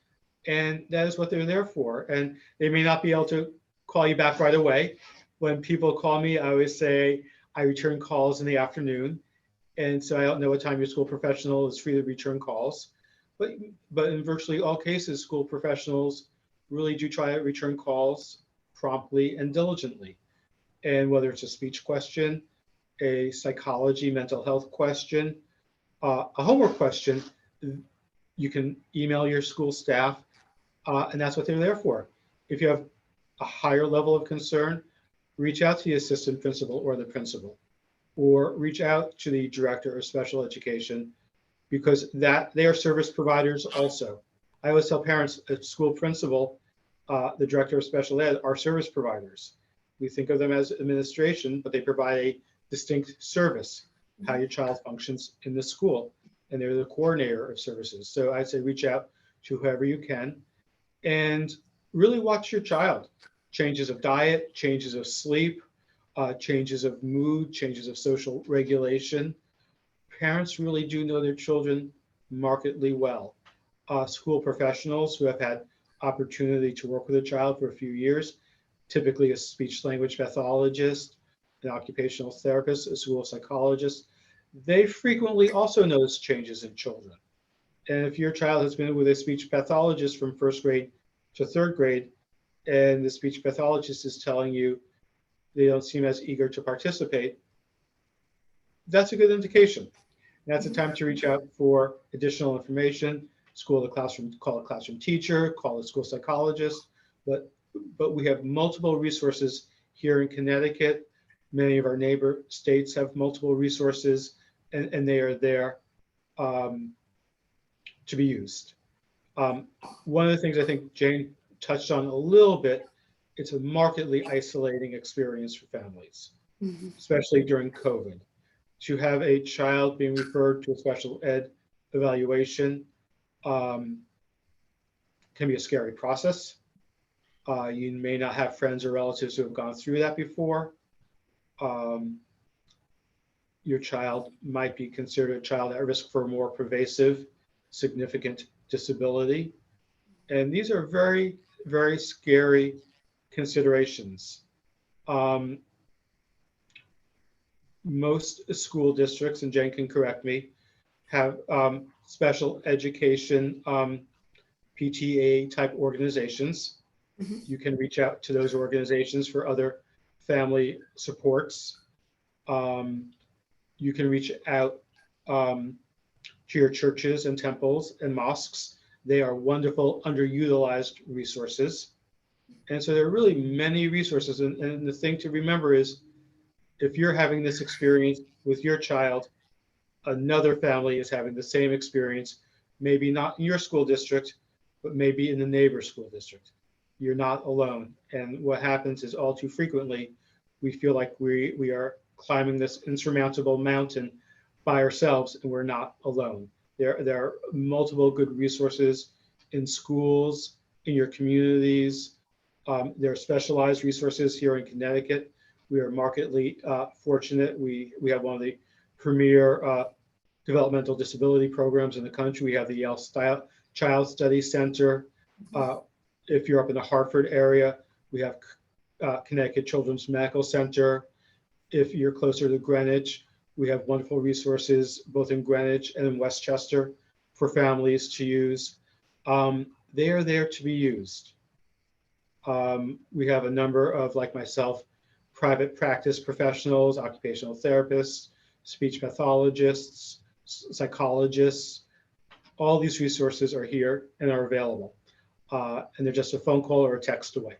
And that is what they're there for. And they may not be able to call you back right away. When people call me, I always say I return calls in the afternoon. And so I don't know what time your school professional is free to return calls. But, but in virtually all cases, school professionals really do try to return calls promptly and diligently. And whether it's a speech question, a psychology, mental health question, a homework question, you can email your school staff, and that's what they're there for. If you have a higher level of concern, reach out to the assistant principal or the principal, or reach out to the director of special education, because that they are service providers also. I always tell parents, a school principal, the director of special ed are service providers. We think of them as administration, but they provide a distinct service, how your child functions in the school, and they're the coordinator of services. So I'd say reach out to whoever you can and really watch your child. Changes of diet, changes of sleep, changes of mood, changes of social regulation. Parents really do know their children markedly well. School professionals who have had opportunity to work with a child for a few years, typically a speech language pathologist, an occupational therapist, a school psychologist, they frequently also notice changes in children. And if your child has been with a speech pathologist from first grade to third grade, and the speech pathologist is telling you they don't seem as eager to participate, that's a good indication. That's a time to reach out for additional information. School the classroom, call a classroom teacher, call a school psychologist. But we have multiple resources here in Connecticut. Many of our neighbor states have multiple resources, and they are there to be used. One of the things I think Jane touched on a little bit, it's a markedly isolating experience for families, especially during COVID. To have a child being referred to a special ed evaluation can be a scary process. You may not have friends or relatives who have gone through that before. Your child might be considered a child at risk for more pervasive, significant disability. And these are very, very scary considerations. Most school districts, and Jen can correct me, have special education PTA type organizations. You can reach out to those organizations for other family supports. You can reach out to your churches and temples and mosques. They are wonderful, underutilized resources. And so there are really many resources. And the thing to remember is, if you're having this experience with your child, another family is having the same experience, maybe not in your school district, but maybe in the neighbor school district. You're not alone. And what happens is, all too frequently, we feel like we are climbing this insurmountable mountain by ourselves, and we're not alone. There are multiple good resources in schools, in your communities. There are specialized resources here in Connecticut. We are markedly fortunate. We have one of the premier developmental disability programs in the country. We have the Yale Child Study Center. If you're up in the Hartford area, we have Connecticut Children's Medical Center. If you're closer to Greenwich, we have wonderful resources both in Greenwich and in Westchester for families to use. They are there to be used. We have a number of, like myself, private practice professionals, occupational therapists, speech pathologists, psychologists. All these resources are here and are available. And they're just a phone call or a text away.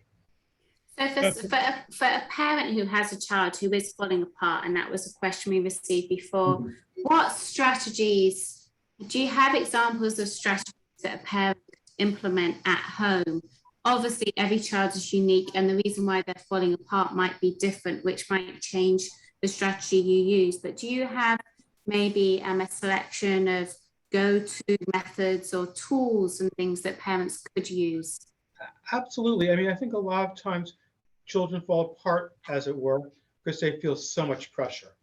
So for a parent who has a child who is falling apart, and that was a question we received before, what strategies, do you have examples of strategies that a parent implement at home? Obviously, every child is unique, and the reason why they're falling apart might be different, which might change the strategy you use. But do you have maybe a selection of go-to methods or tools and things that parents could use? Absolutely. I mean, I think a lot of times children fall apart, as it were, because they feel so much pressure.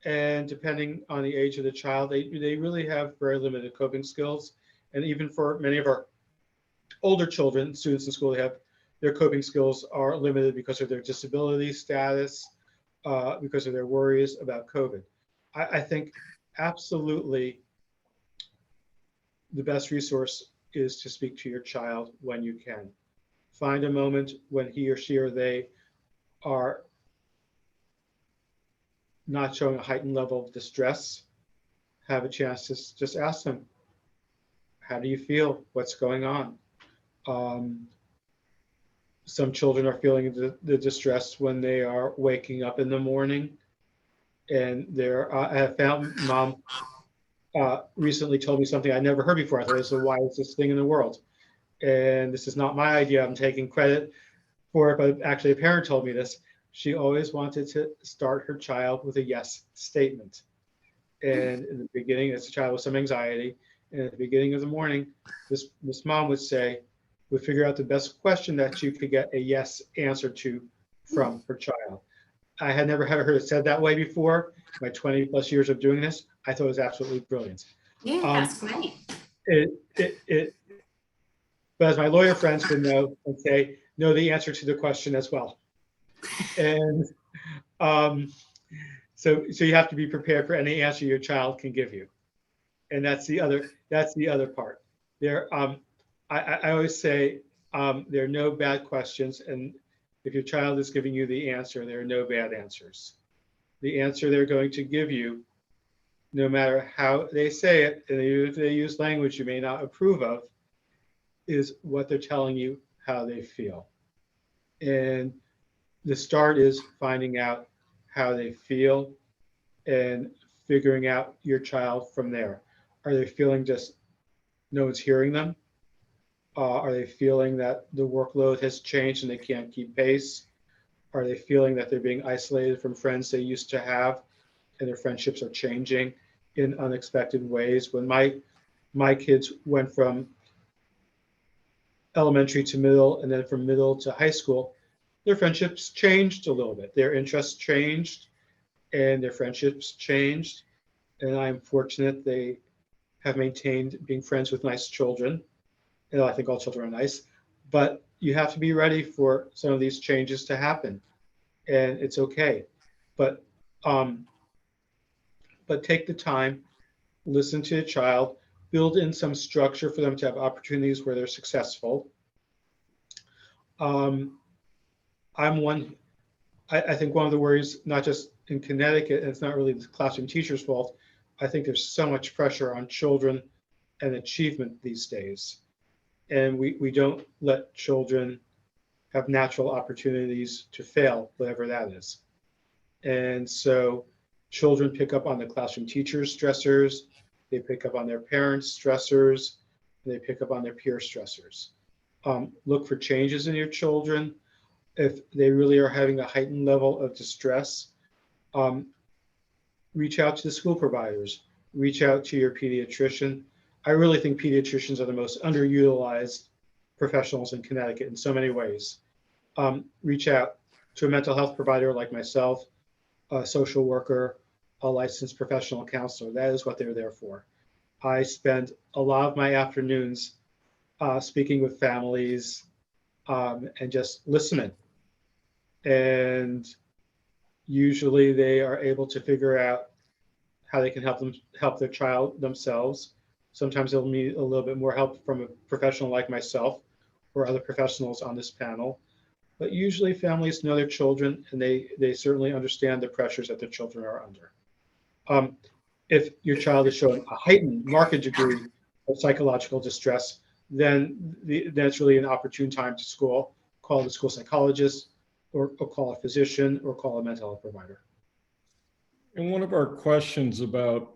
And depending on the age of the child, they really have very limited coping skills. And even for many of our older children, students in school, their coping skills are limited because of their disability status, because of their worries about COVID. I think absolutely the best resource is to speak to your child when you can. Find a moment when he or she or they are not showing a heightened level of distress. Have a chance to just ask them, how do you feel? What's going on? Some children are feeling the distress when they are waking up in the morning. And I have found mom recently told me something I never heard before. I thought it was the wisest thing in the world. And this is not my idea. I'm taking credit for it, but actually a parent told me this. She always wanted to start her child with a yes statement. And in the beginning, as a child with some anxiety, and at the beginning of the morning, this mom would figure out the best question that you could get a yes answer to from her child. I had never heard it said that way before. My 20 plus years of doing this, I thought it was absolutely brilliant. Yeah, that's great. But as my lawyer friends would know and say, know the answer to the question as well. And so you have to be prepared for any answer your child can give you. And that's the other part. I always say there are no bad questions, and if your child is giving you the answer, there are no bad answers. The answer they're going to give you, no matter how they say it, and if they use language you may not approve of, is what they're telling you how they feel. And the start is finding out how they feel and figuring out your child from there. Are they feeling just no one's hearing them? Are they feeling that the workload has changed and they can't keep pace? Are they feeling that they're being isolated from friends they used to have and their friendships are changing in unexpected ways? When my kids went from elementary to middle and then from middle to high school, their friendships changed a little bit. Their interests changed and their friendships changed. And I'm fortunate they have maintained being friends with nice children. And I think all children are nice, but you have to be ready for some of these changes to happen, and it's okay. But take the time, listen to a child, build in some structure for them to have opportunities where they're successful. I think one of the worries, not just in Connecticut, and it's not really the classroom teacher's fault, I think there's so much pressure on children and achievement these days. And we don't let children have natural opportunities to fail, whatever that is. And so children pick up on the classroom teacher's stressors, they pick up on their parents' stressors, and they pick up on their peer stressors. Look for changes in your children. If they really are having a heightened level of distress, reach out to the school providers, reach out to your pediatrician. I really think pediatricians are the most underutilized professionals in Connecticut in so many ways. Reach out to a mental health provider like myself, a social worker, a licensed professional counselor. That is what they're there for. I spend a lot of my afternoons speaking with families and just listening. And usually they are able to figure out how they can help their child themselves. Sometimes they'll need a little bit more help from a professional like myself or other professionals on this panel. But usually families know their children and they certainly understand the pressures that their children are under. If your child is showing a heightened, marked degree of psychological distress, then that's really an opportune time to call the school psychologist or call a physician or call a mental health provider. And one of our questions about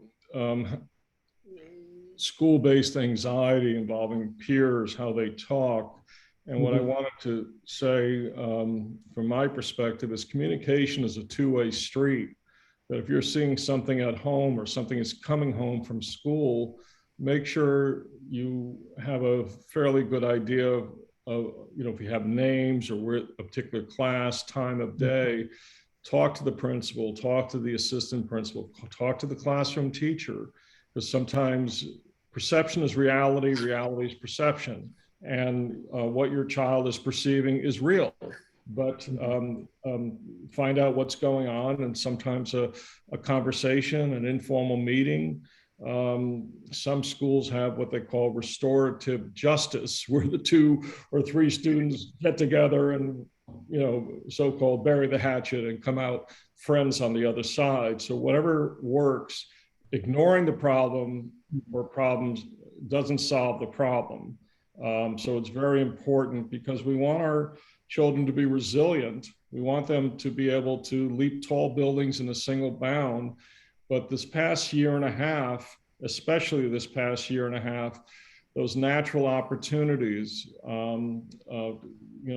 school-based anxiety involving peers, how they talk, and what I wanted to say from my perspective is communication is a two-way street. That if you're seeing something at home or something is coming home from school, make sure you have a fairly good idea of if you have names or where a particular class, time of day, talk to the principal, talk to the assistant principal, talk to the classroom teacher, because sometimes perception is reality, reality is perception. And what your child is perceiving is real. But find out what's going on, and sometimes a conversation, an informal meeting. Some schools have what they call restorative justice, where the 2 or 3 students get together and, so-called bury the hatchet and come out friends on the other side. So whatever works, ignoring the problem or problems doesn't solve the problem. So it's very important, because we want our children to be resilient. We want them to be able to leap tall buildings in a single bound. But this past year and a half, especially this past year and a half, those natural opportunities,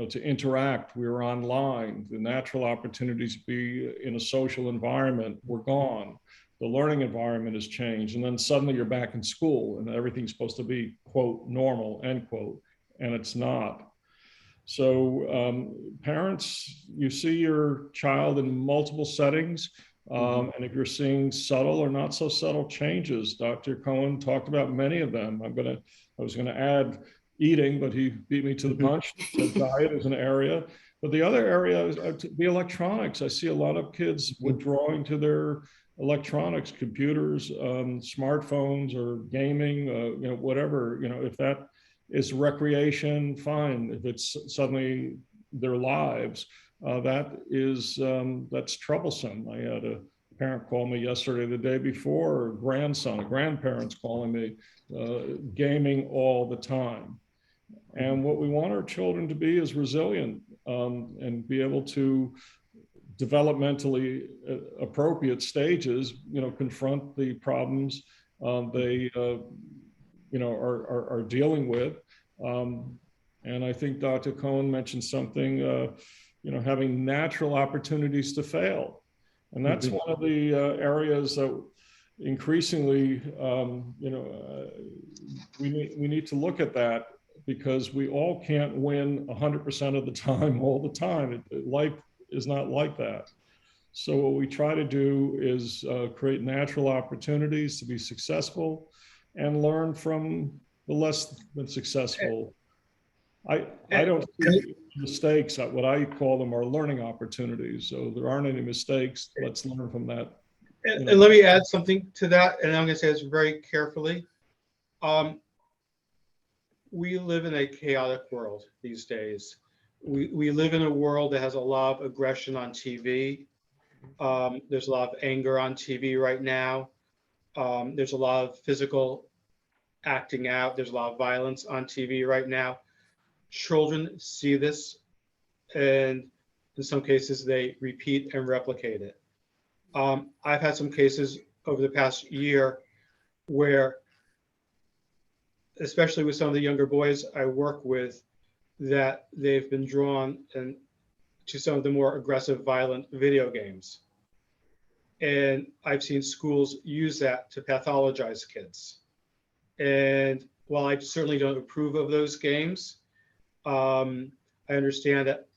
to interact, we were online. The natural opportunities to be in a social environment were gone. The learning environment has changed. And then suddenly you're back in school and everything's supposed to be, quote, normal, end quote, and it's not. So parents, you see your child in multiple settings. And if you're seeing subtle or not so subtle changes, Dr. Cohen talked about many of them. I was gonna add eating, but he beat me to the punch. So diet is an area. But the other area is the electronics. I see a lot of kids withdrawing to their electronics, computers, smartphones, or gaming, whatever, if that is recreation, fine. If it's suddenly their lives, that's troublesome. I had a parent call me yesterday, the day before, grandparents calling me, gaming all the time. And what we want our children to be is resilient, and be able to developmentally appropriate stages, confront the problems they are dealing with. And I think Dr. Cohen mentioned something, having natural opportunities to fail. And that's one of the areas that increasingly, we need to look at that, because we all can't win 100% of the time, all the time. Life is not like that. So what we try to do is create natural opportunities to be successful and learn from the less than successful. I don't see mistakes. What I call them are learning opportunities. So there aren't any mistakes. Let's learn from that. And let me add something to that, and I'm going to say this very carefully. We live in a chaotic world these days. We live in a world that has a lot of aggression on TV. There's a lot of anger on TV right now. There's a lot of physical acting out. There's a lot of violence on TV right now. Children see this, and in some cases they repeat and replicate it. I've had some cases over the past year where, especially with some of the younger boys I work with, that they've been drawn to some of the more aggressive, violent video games. And I've seen schools use that to pathologize kids. And while I certainly don't approve of those games, I understand that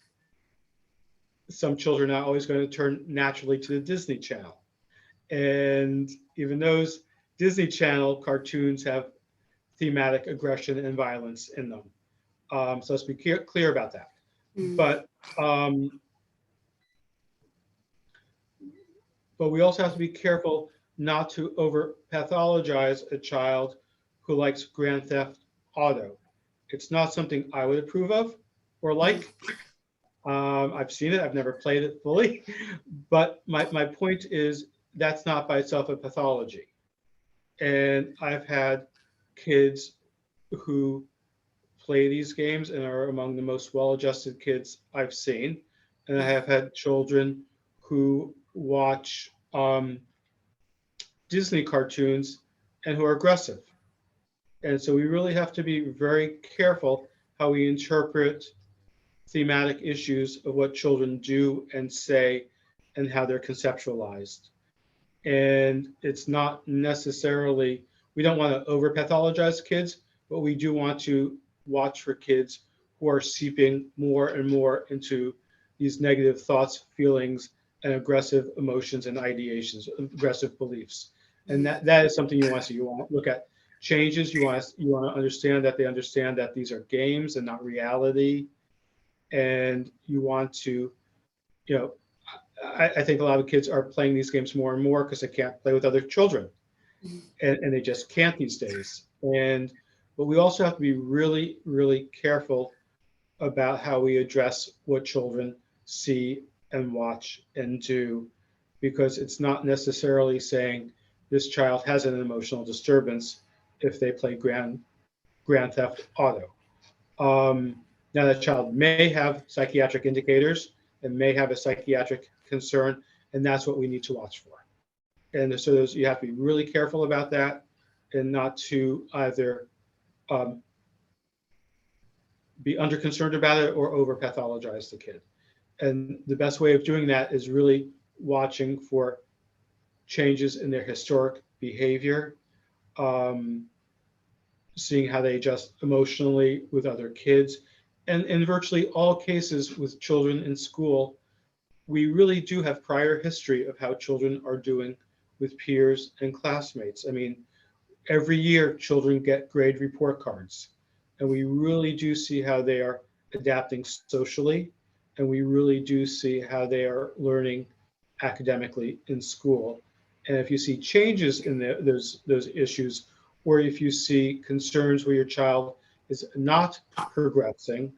some children are not always going to turn naturally to the Disney Channel. And even those Disney Channel cartoons have thematic aggression and violence in them. So let's be clear about that. But we also have to be careful not to over pathologize a child who likes Grand Theft Auto. It's not something I would approve of or like. I've seen it, I've never played it fully, but my point is that's not by itself a pathology. And I've had kids who play these games and are among the most well-adjusted kids I've seen. And I have had children who watch Disney cartoons and who are aggressive. And so we really have to be very careful how we interpret thematic issues of what children do and say and how they're conceptualized. And it's not necessarily, we don't want to over pathologize kids, but we do want to watch for kids who are seeping more and more into these negative thoughts, feelings, and aggressive emotions and ideations, aggressive beliefs. And that is something you want to see. You want to look at changes, you want to understand that these are games and not reality. And you want to, I think a lot of kids are playing these games more and more because they can't play with other children, and they just can't these days. But we also have to be really, really careful about how we address what children see and watch and do, because it's not necessarily saying this child has an emotional disturbance if they play Grand Theft Auto. Now, that child may have psychiatric indicators and may have a psychiatric concern, and that's what we need to watch for. And so you have to be really careful about that, and not to either be under concerned about it or over pathologize the kid. And the best way of doing that is really watching for changes in their historic behavior, seeing how they adjust emotionally with other kids. And in virtually all cases with children in school, we really do have prior history of how children are doing with peers and classmates. I mean, every year children get grade report cards, and we really do see how they are adapting socially, and we really do see how they are learning academically in school. And if you see changes in those issues, or if you see concerns where your child is not progressing,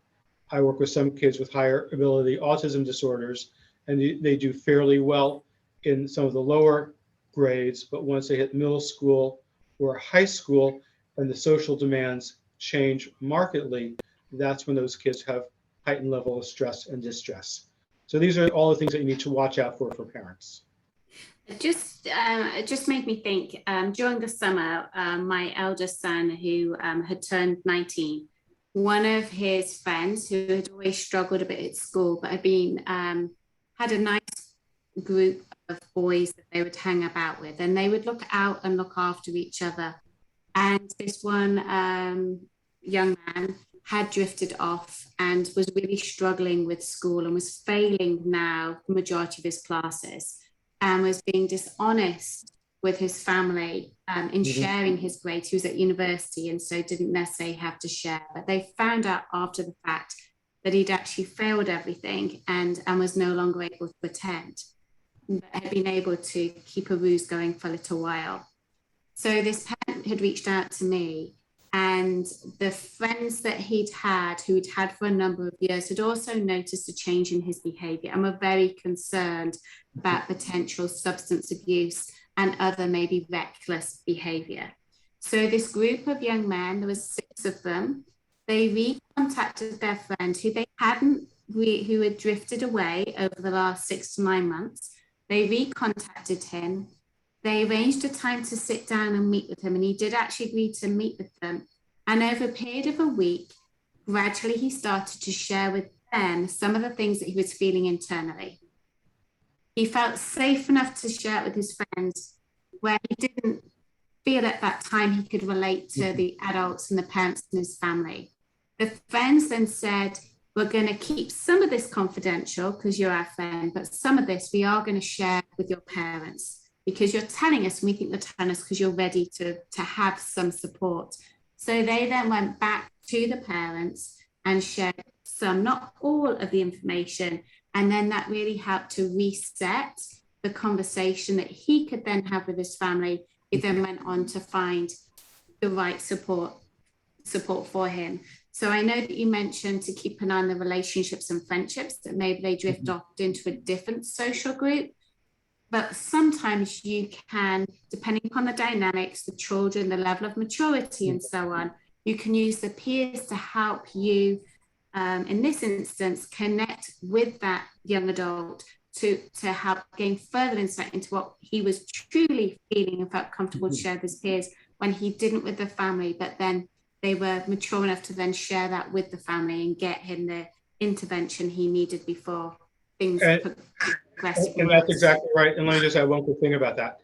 I work with some kids with higher ability autism disorders, and they do fairly well in some of the lower grades, but once they hit middle school or high school and the social demands change markedly, that's when those kids have heightened level of stress and distress. So these are all the things that you need to watch out for parents. It just made me think, during the summer, my eldest son, who had turned 19, one of his friends who had always struggled a bit at school, but had a nice group of boys that they would hang about with, and they would look out and look after each other. And this one young man had drifted off and was really struggling with school and was failing now the majority of his classes, and was being dishonest with his family in sharing his grades. He was at university and so didn't necessarily have to share, but they found out after the fact that he'd actually failed everything and was no longer able to attend, but had been able to keep a ruse going for a little while. So this parent had reached out to me, and the friends that he'd had, who he'd had for a number of years, had also noticed a change in his behavior and were very concerned about potential substance abuse and other maybe reckless behavior. So this group of young men, there was 6 of them, they recontacted their friend who who had drifted away over the last 6 to 9 months. They recontacted him. They arranged a time to sit down and meet with him, and he did actually agree to meet with them. And over a period of a week, gradually he started to share with them some of the things that he was feeling internally. He felt safe enough to share it with his friends, where he didn't feel at that time he could relate to the adults and the parents in his family. The friends then said, we're going to keep some of this confidential because you're our friend, but some of this we are going to share with your parents, because you're telling us, and we think you're telling us because you're ready to have some support. So they then went back to the parents and shared some, not all of the information. And then that really helped to reset the conversation that he could then have with his family. He then went on to find the right support for him. So I know that you mentioned to keep an eye on the relationships and friendships, that maybe they drift off into a different social group. But sometimes you can, depending upon the dynamics, the children, the level of maturity and so on, you can use the peers to help you, in this instance, connect with that young adult to help gain further insight into what he was truly feeling and felt comfortable to share with his peers when he didn't with the family, but then they were mature enough to then share that with the family and get him the intervention he needed before things progressed. And that's exactly right. And let me just add one quick thing about that.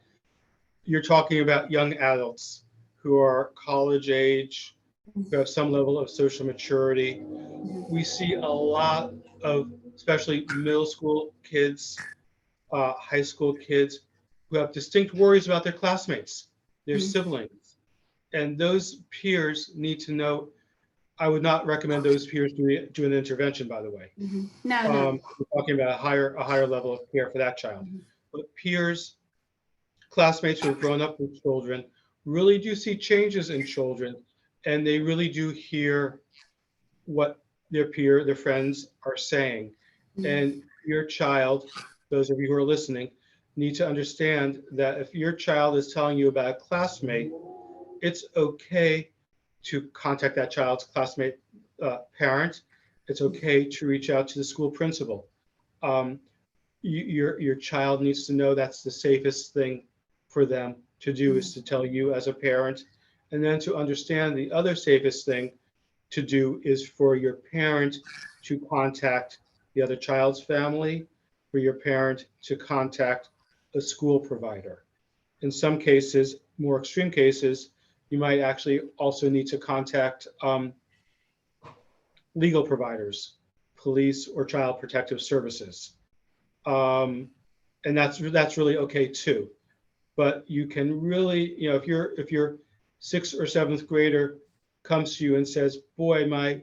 You're talking about young adults who are college age, who have some level of social maturity. We see a lot of, especially middle school kids, high school kids, who have distinct worries about their classmates, their siblings. And those peers need to know. I would not recommend those peers do an intervention, by the way. Mhm. No. We're talking about a higher level of care for that child. Mhm. But peers, classmates who have grown up with children, really do see changes in children, and they really do hear what their friends are saying. Mhm. And your child, those of you who are listening, need to understand that if your child is telling you about a classmate, it's okay to contact that child's classmate parent. It's okay to reach out to the school principal. Um, your child needs to know that's the safest thing for them to do is to tell you as a parent, and then to understand the other safest thing to do is for your parent to contact the other child's family, for your parent to contact a school provider. In some cases, more extreme cases, you might actually also need to contact legal providers, police or child protective services. And that's really okay too. But you can really, if your sixth or seventh grader comes to you and says, "Boy, my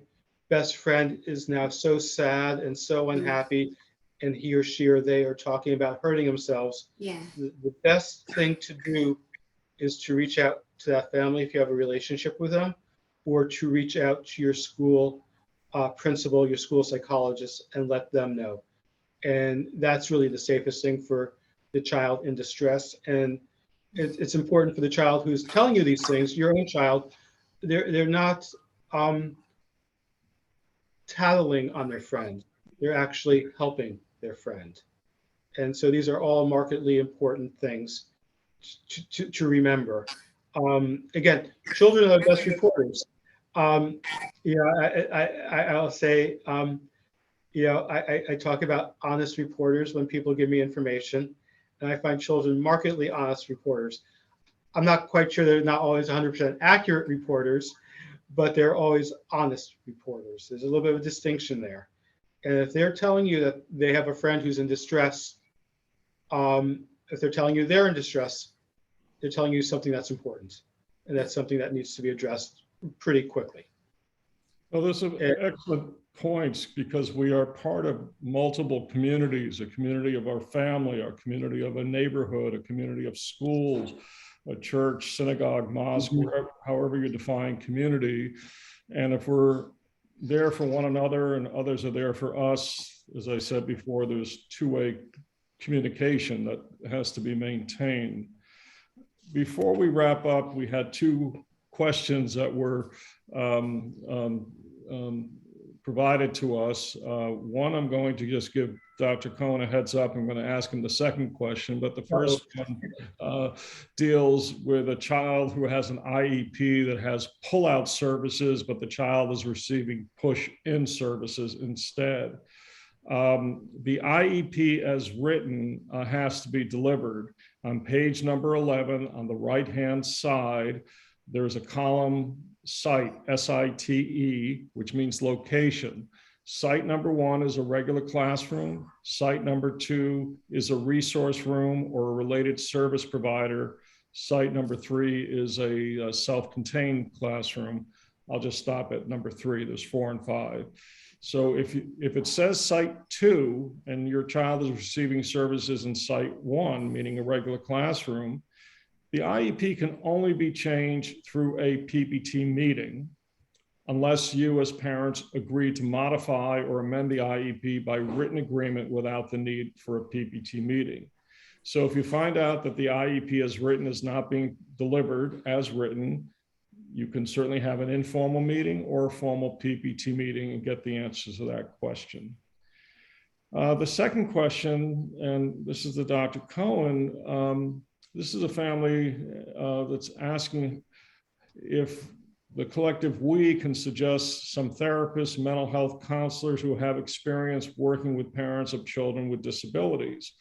best friend is now so sad and so unhappy," and he or she or they are talking about hurting themselves, Yeah. the best thing to do is to reach out to that family if you have a relationship with them, or to reach out to your school principal, your school psychologist, and let them know. And that's really the safest thing for the child in distress. And it's important for the child who's telling you these things, your own child, they're not tattling on their friend. They're actually helping their friend. And so these are all markedly important things to remember. Again, children are the best reporters. Um, I'll say, I talk about honest reporters when people give me information, and I find children markedly honest reporters. I'm not quite sure they're not always 100% accurate reporters, but they're always honest reporters. There's a little bit of a distinction there. And if they're telling you that they have a friend who's in distress, if they're telling you they're in distress, they're telling you something that's important, and that's something that needs to be addressed pretty quickly. Well, those are excellent points because we are part of multiple communities, a community of our family, a community of a neighborhood, a community of schools, a church, synagogue, mosque, wherever, however you define community. And if we're there for one another and others are there for us, as I said before, there's two-way communication that has to be maintained. Before we wrap up, we had two questions that were provided to us. One, I'm going to just give Dr. Cohen a heads up. I'm going to ask him the second question, but the first one deals with a child who has an IEP that has pull-out services, but the child is receiving push-in services instead. The IEP as written has to be delivered. On page number 11, on the right-hand side, there's a column site, S-I-T-E, which means location. Site number 1 is a regular classroom. Site number 2 is a resource room or a related service provider. Site number 3 is a self-contained classroom. I'll just stop at number 3. There's 4 and 5. So if it says site 2 and your child is receiving services in site 1, meaning a regular classroom, the IEP can only be changed through a PPT meeting unless you as parents agree to modify or amend the IEP by written agreement without the need for a PPT meeting. So if you find out that the IEP as written is not being delivered as written, you can certainly have an informal meeting or a formal PPT meeting and get the answers to that question. The second question, and this is to Dr. Cohen, this is a family that's asking if the collective we can suggest some therapists, mental health counselors who have experience working with parents of children with disabilities.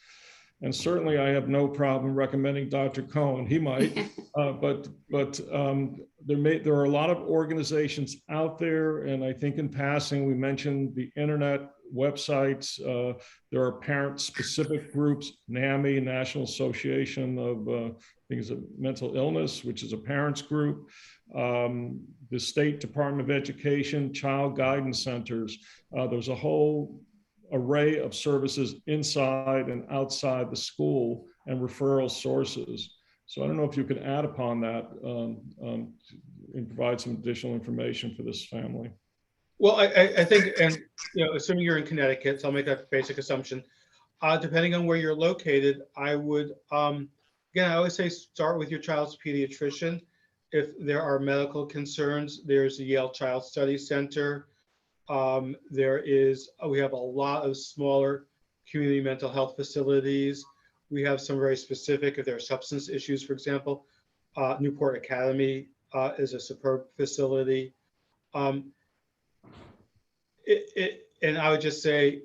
And certainly I have no problem recommending Dr. Cohen. He might, but there are a lot of organizations out there. And I think in passing, we mentioned the internet websites. There are parent specific groups, NAMI, National Association of think it's a mental illness, which is a parents group, the State Department of Education, child guidance centers. There's a whole array of services inside and outside the school and referral sources. So I don't know if you can add upon that and provide some additional information for this family. Well, I think, and assuming you're in Connecticut, so I'll make that basic assumption. Depending on where you're located, I would, again, I always say start with your child's pediatrician. If there are medical concerns, there's the Yale Child Study Center. We have a lot of smaller community mental health facilities. We have some very specific, if there are substance issues, for example, Newport Academy is a superb facility. And I would just say,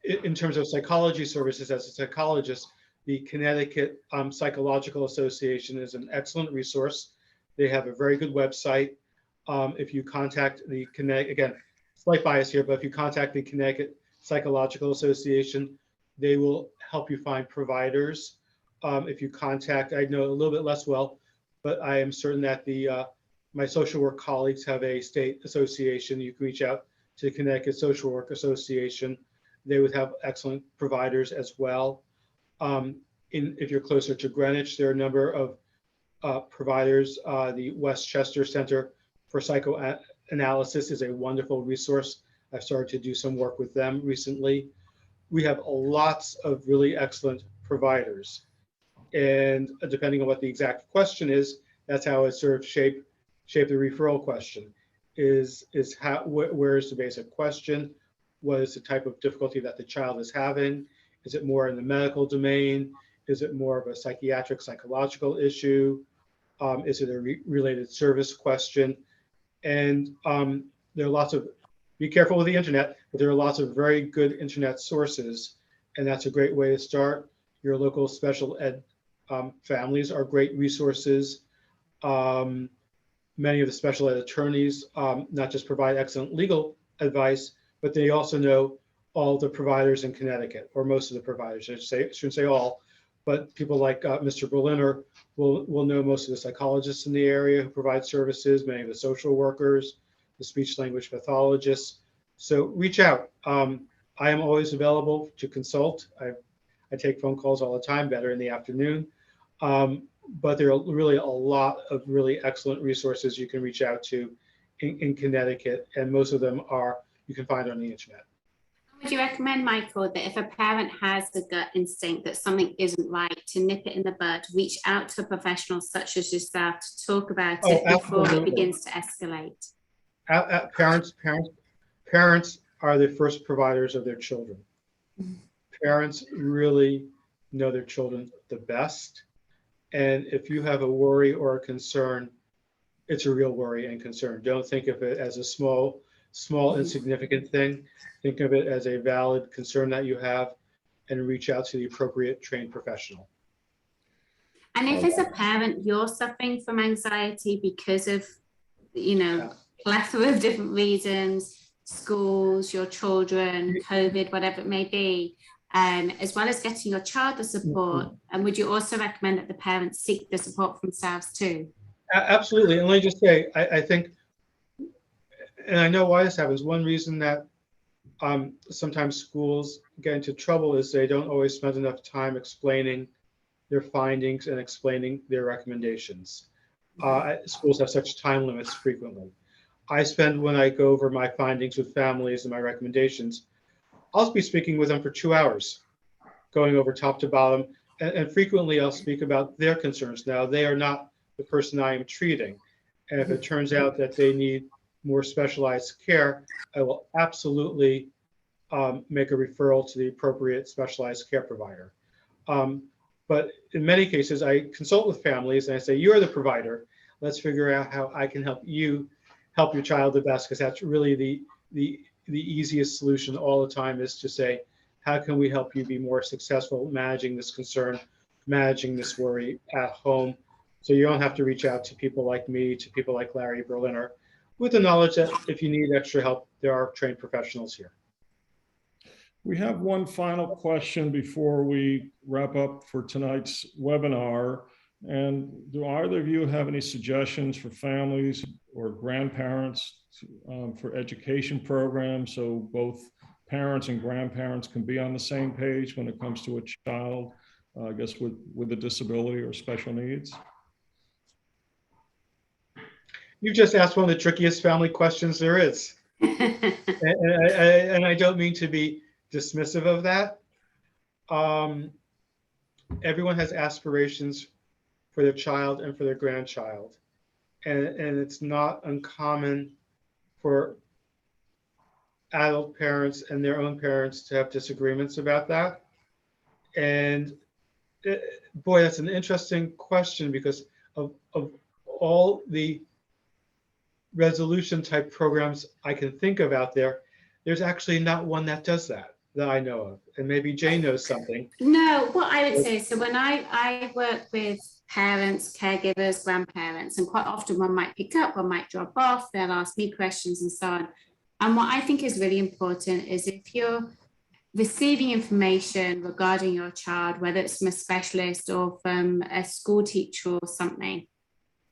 in terms of psychology services, as a psychologist, the Connecticut Psychological Association is an excellent resource. They have a very good website. If you contact the Connecticut, again, slight bias here, but if you contact the Connecticut Psychological Association, they will help you find providers. If you contact, I know a little bit less well, but I am certain that my social work colleagues have a state association. You can reach out to the Connecticut Social Work Association. They would have excellent providers as well. If you're closer to Greenwich, there are a number of providers. The Westchester Center for Psychoanalysis is a wonderful resource. I've started to do some work with them recently. We have lots of really excellent providers. And depending on what the exact question is, that's how it sort of shape the referral question. Where is the basic question? What is the type of difficulty that the child is having? Is it more in the medical domain? Is it more of a psychiatric, psychological issue? Is it a related service question? And there are lots of, be careful with the internet, but there are lots of very good internet sources, and that's a great way to start. Your local special ed families are great resources. Many of the special ed attorneys not just provide excellent legal advice, but they also know all the providers in Connecticut, or most of the providers. I shouldn't say all, but people like Mr. Berliner will know most of the psychologists in the area who provide services, many of the social workers, the speech language pathologists. So reach out. I am always available to consult. I take phone calls all the time, better in the afternoon. But there are really a lot of really excellent resources you can reach out to in Connecticut, and most of them you can find on the internet. Would you recommend, Michael, that if a parent has a gut instinct that something isn't right, to nip it in the bud, reach out to a professional such as yourself to talk about it before it begins to escalate? Parents are the first providers of their children. Parents really know their children the best. And if you have a worry or a concern, it's a real worry and concern. Don't think of it as a small, insignificant thing. Think of it as a valid concern that you have, and reach out to the appropriate trained professional. And if as a parent, you're suffering from anxiety because of, plethora of different reasons, schools, your children, COVID, whatever it may be, as well as getting your child the support, and would you also recommend that the parents seek the support for themselves too? Absolutely. And let me just say, I think, and I know why this happens, one reason that sometimes schools get into trouble is they don't always spend enough time explaining their findings and explaining their recommendations. Schools have such time limits frequently. When I go over my findings with families and my recommendations, I'll be speaking with them for 2 hours, going over top to bottom, and frequently I'll speak about their concerns. Now, they are not the person I am treating. And if it turns out that they need more specialized care, I will absolutely make a referral to the appropriate specialized care provider. But in many cases, I consult with families and I say, you're the provider. Let's figure out how I can help you help your child the best, because that's really the easiest solution all the time, is to say, how can we help you be more successful managing this concern, managing this worry at home, so you don't have to reach out to people like me, to people like Larry Berliner, with the knowledge that if you need extra help, there are trained professionals here. We have one final question before we wrap up for tonight's webinar. And do either of you have any suggestions for families or grandparents for education programs so both parents and grandparents can be on the same page when it comes to a child, I guess, with a disability or special needs? You just asked one of the trickiest family questions there is. And I don't mean to be dismissive of that. Everyone has aspirations for their child and for their grandchild. And it's not uncommon for adult parents and their own parents to have disagreements about that. And boy, that's an interesting question, because of all the resolution type programs I can think of out there, there's actually not one that does that I know of. And maybe Jane knows something. No, what I would say, so when I work with parents, caregivers, grandparents, and quite often one might pick up, one might drop off, they'll ask me questions and so on. And what I think is really important is if you're receiving information regarding your child, whether it's from a specialist or from a school teacher or something,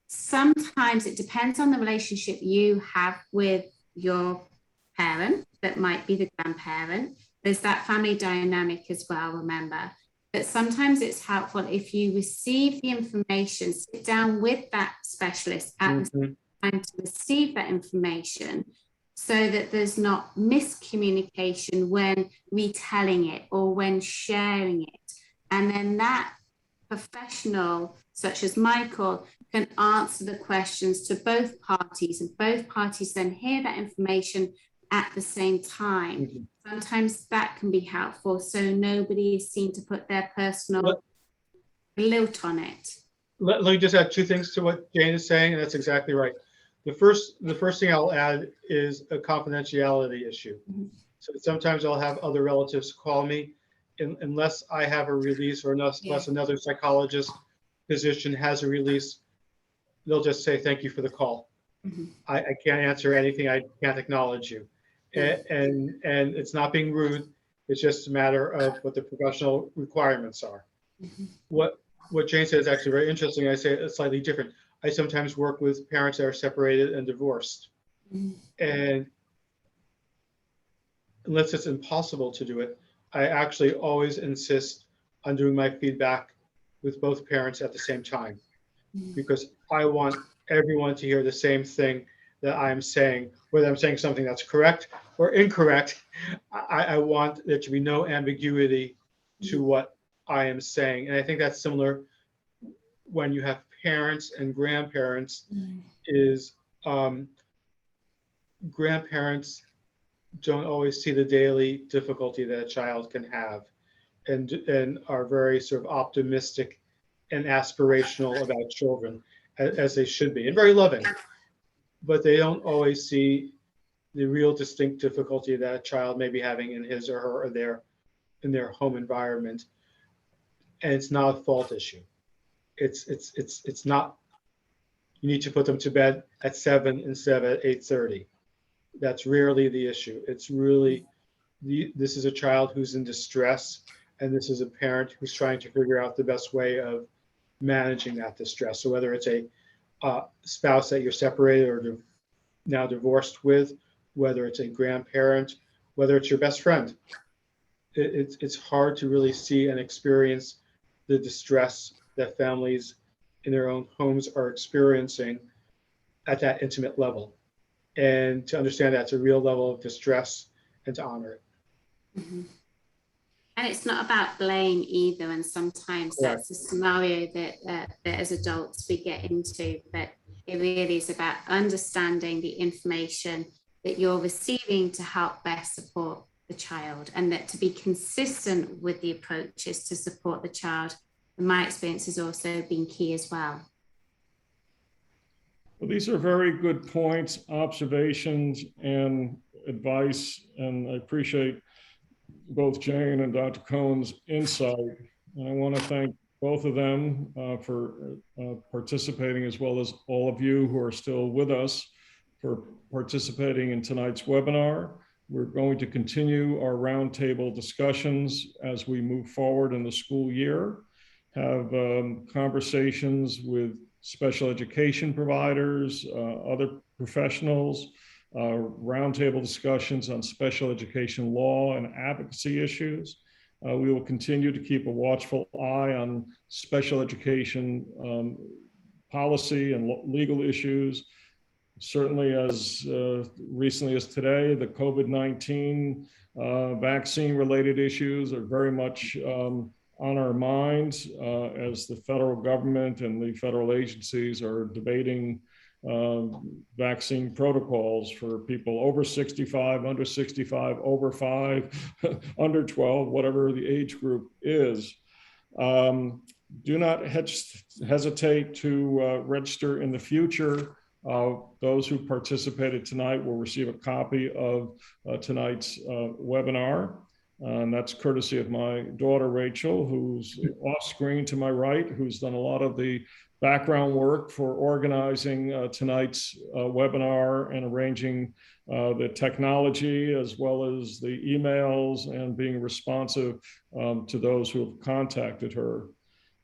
sometimes it depends on the relationship you have with your parent, that might be the grandparent. There's that family dynamic as well, remember. But sometimes it's helpful if you receive the information, sit down with that specialist at the same time to receive that information, so that there's not miscommunication when retelling it or when sharing it. And then that professional, such as Michael, can answer the questions to both parties, and both parties then hear that information at the same time. Sometimes that can be helpful, so nobody is seen to put their personal lilt on it. Let me just add two things to what Jane is saying, and that's exactly right. The first thing I'll add is a confidentiality issue. So sometimes I'll have other relatives call me, unless I have a release, or unless another psychologist physician has a release, they'll just say, thank you for the call. I can't answer anything. I can't acknowledge you. And it's not being rude. It's just a matter of what the professional requirements are. What Jane said is actually very interesting. I say it's slightly different. I sometimes work with parents that are separated and divorced. And unless it's impossible to do it, I actually always insist on doing my feedback with both parents at the same time, because I want everyone to hear the same thing that I'm saying, whether I'm saying something that's correct or incorrect. I want there to be no ambiguity to what I am saying. And I think that's similar when you have parents and grandparents, is grandparents don't always see the daily difficulty that a child can have, and are very sort of optimistic and aspirational about children, as they should be, and very loving. But they don't always see the real distinct difficulty that a child may be having in his or her or in their home environment. And it's not a fault issue. It's not, you need to put them to bed at 7 instead of at 8:30. That's rarely the issue. It's really, this is a child who's in distress, and this is a parent who's trying to figure out the best way of managing that distress. So whether it's a spouse that you're separated or now divorced with, whether it's a grandparent, whether it's your best friend, it's hard to really see and experience the distress that families in their own homes are experiencing at that intimate level. And to understand that's a real level of distress, and to honor it. And it's not about blame either. And sometimes that's a scenario that as adults we get into, but it really is about understanding the information that you're receiving to help best support the child, and that to be consistent with the approaches to support the child, in my experience, has also been key as well. Well, these are very good points, observations, and advice, and I appreciate both Jane and Dr. Cohen's insight. And I want to thank both of them for participating, as well as all of you who are still with us for participating in tonight's webinar. We're going to continue our roundtable discussions as we move forward in the school year. have conversations with special education providers, other professionals, roundtable discussions on special education law and advocacy issues. We will continue to keep a watchful eye on special education policy and legal issues. Certainly, as recently as today, the COVID-19 vaccine-related issues are very much on our minds as the federal government and the federal agencies are debating vaccine protocols for people over 65, under 65, over 5, under 12, whatever the age group is. Do not hesitate to register in the future. Those who participated tonight will receive a copy of tonight's webinar. And that's courtesy of my daughter, Rachel, who's off screen to my right, who's done a lot of the background work for organizing tonight's webinar and arranging the technology as well as the emails and being responsive to those who have contacted her.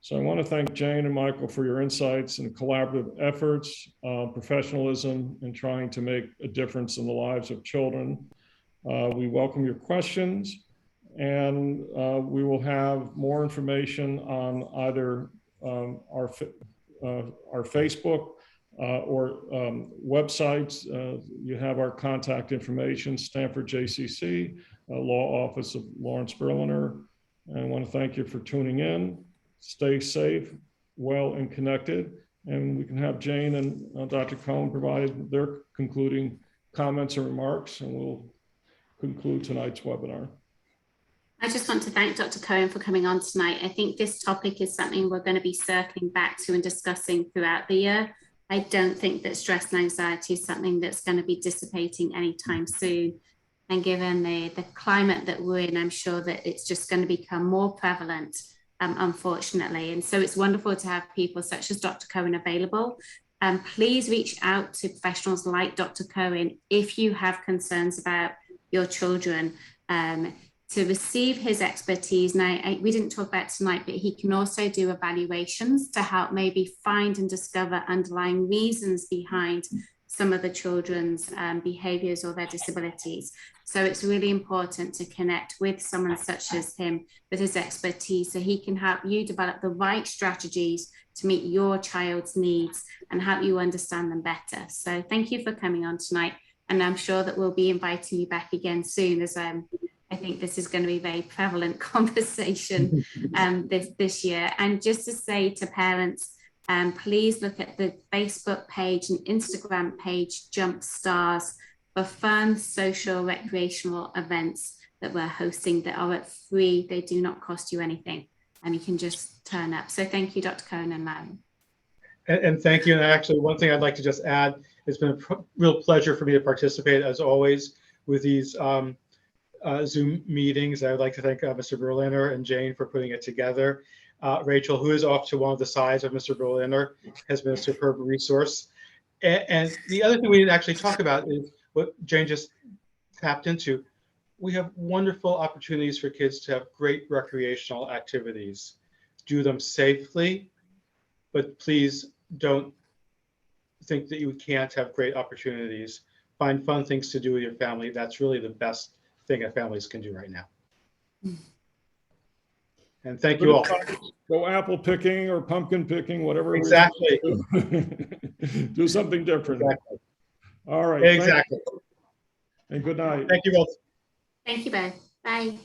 So I want to thank Jane and Michael for your insights and collaborative efforts, professionalism in trying to make a difference in the lives of children. We welcome your questions, and we will have more information on either our Facebook or websites. You have our contact information, Stamford JCC, Law Office of Lawrence Berliner. And I want to thank you for tuning in. Stay safe, well, and connected. And we can have Jane and Dr. Cohen provide their concluding comments and remarks, and we'll conclude tonight's webinar. I just want to thank Dr. Cohen for coming on tonight. I think this topic is something we're going to be circling back to and discussing throughout the year. I don't think that stress and anxiety is something that's going to be dissipating anytime soon. And given the climate that we're in, I'm sure that it's just going to become more prevalent, unfortunately. And so it's wonderful to have people such as Dr. Cohen available. Please reach out to professionals like Dr. Cohen if you have concerns about your children, to receive his expertise. Now, we didn't talk about tonight, but he can also do evaluations to help maybe find and discover underlying reasons behind some of the children's behaviors or their disabilities. So it's really important to connect with someone such as him with his expertise so he can help you develop the right strategies to meet your child's needs and help you understand them better. So thank you for coming on tonight. And I'm sure that we'll be inviting you back again soon, as I think this is going to be a very prevalent conversation this year. And just to say to parents, please look at the Facebook page and Instagram page, Jump Stars, for fun, social, recreational events that we're hosting that are at free. They do not cost you anything, and you can just turn up. So thank you, Dr. Cohen and Larry. And thank you. And actually, one thing I'd like to just add, it's been a real pleasure for me to participate, as always, with these Zoom meetings. I would like to thank Mr. Berliner and Jane for putting it together. Rachel, who is off to one of the sides of Mr. Berliner, has been a superb resource. And the other thing we didn't actually talk about is what Jane just tapped into. We have wonderful opportunities for kids to have great recreational activities. Do them safely, but please don't think that you can't have great opportunities. Find fun things to do with your family. That's really the best thing that families can do right now. And thank you all. Go apple picking or pumpkin picking, whatever. Exactly. Do something different. Exactly. All right. Exactly. And good night. Thank you both. Thank you both. Bye.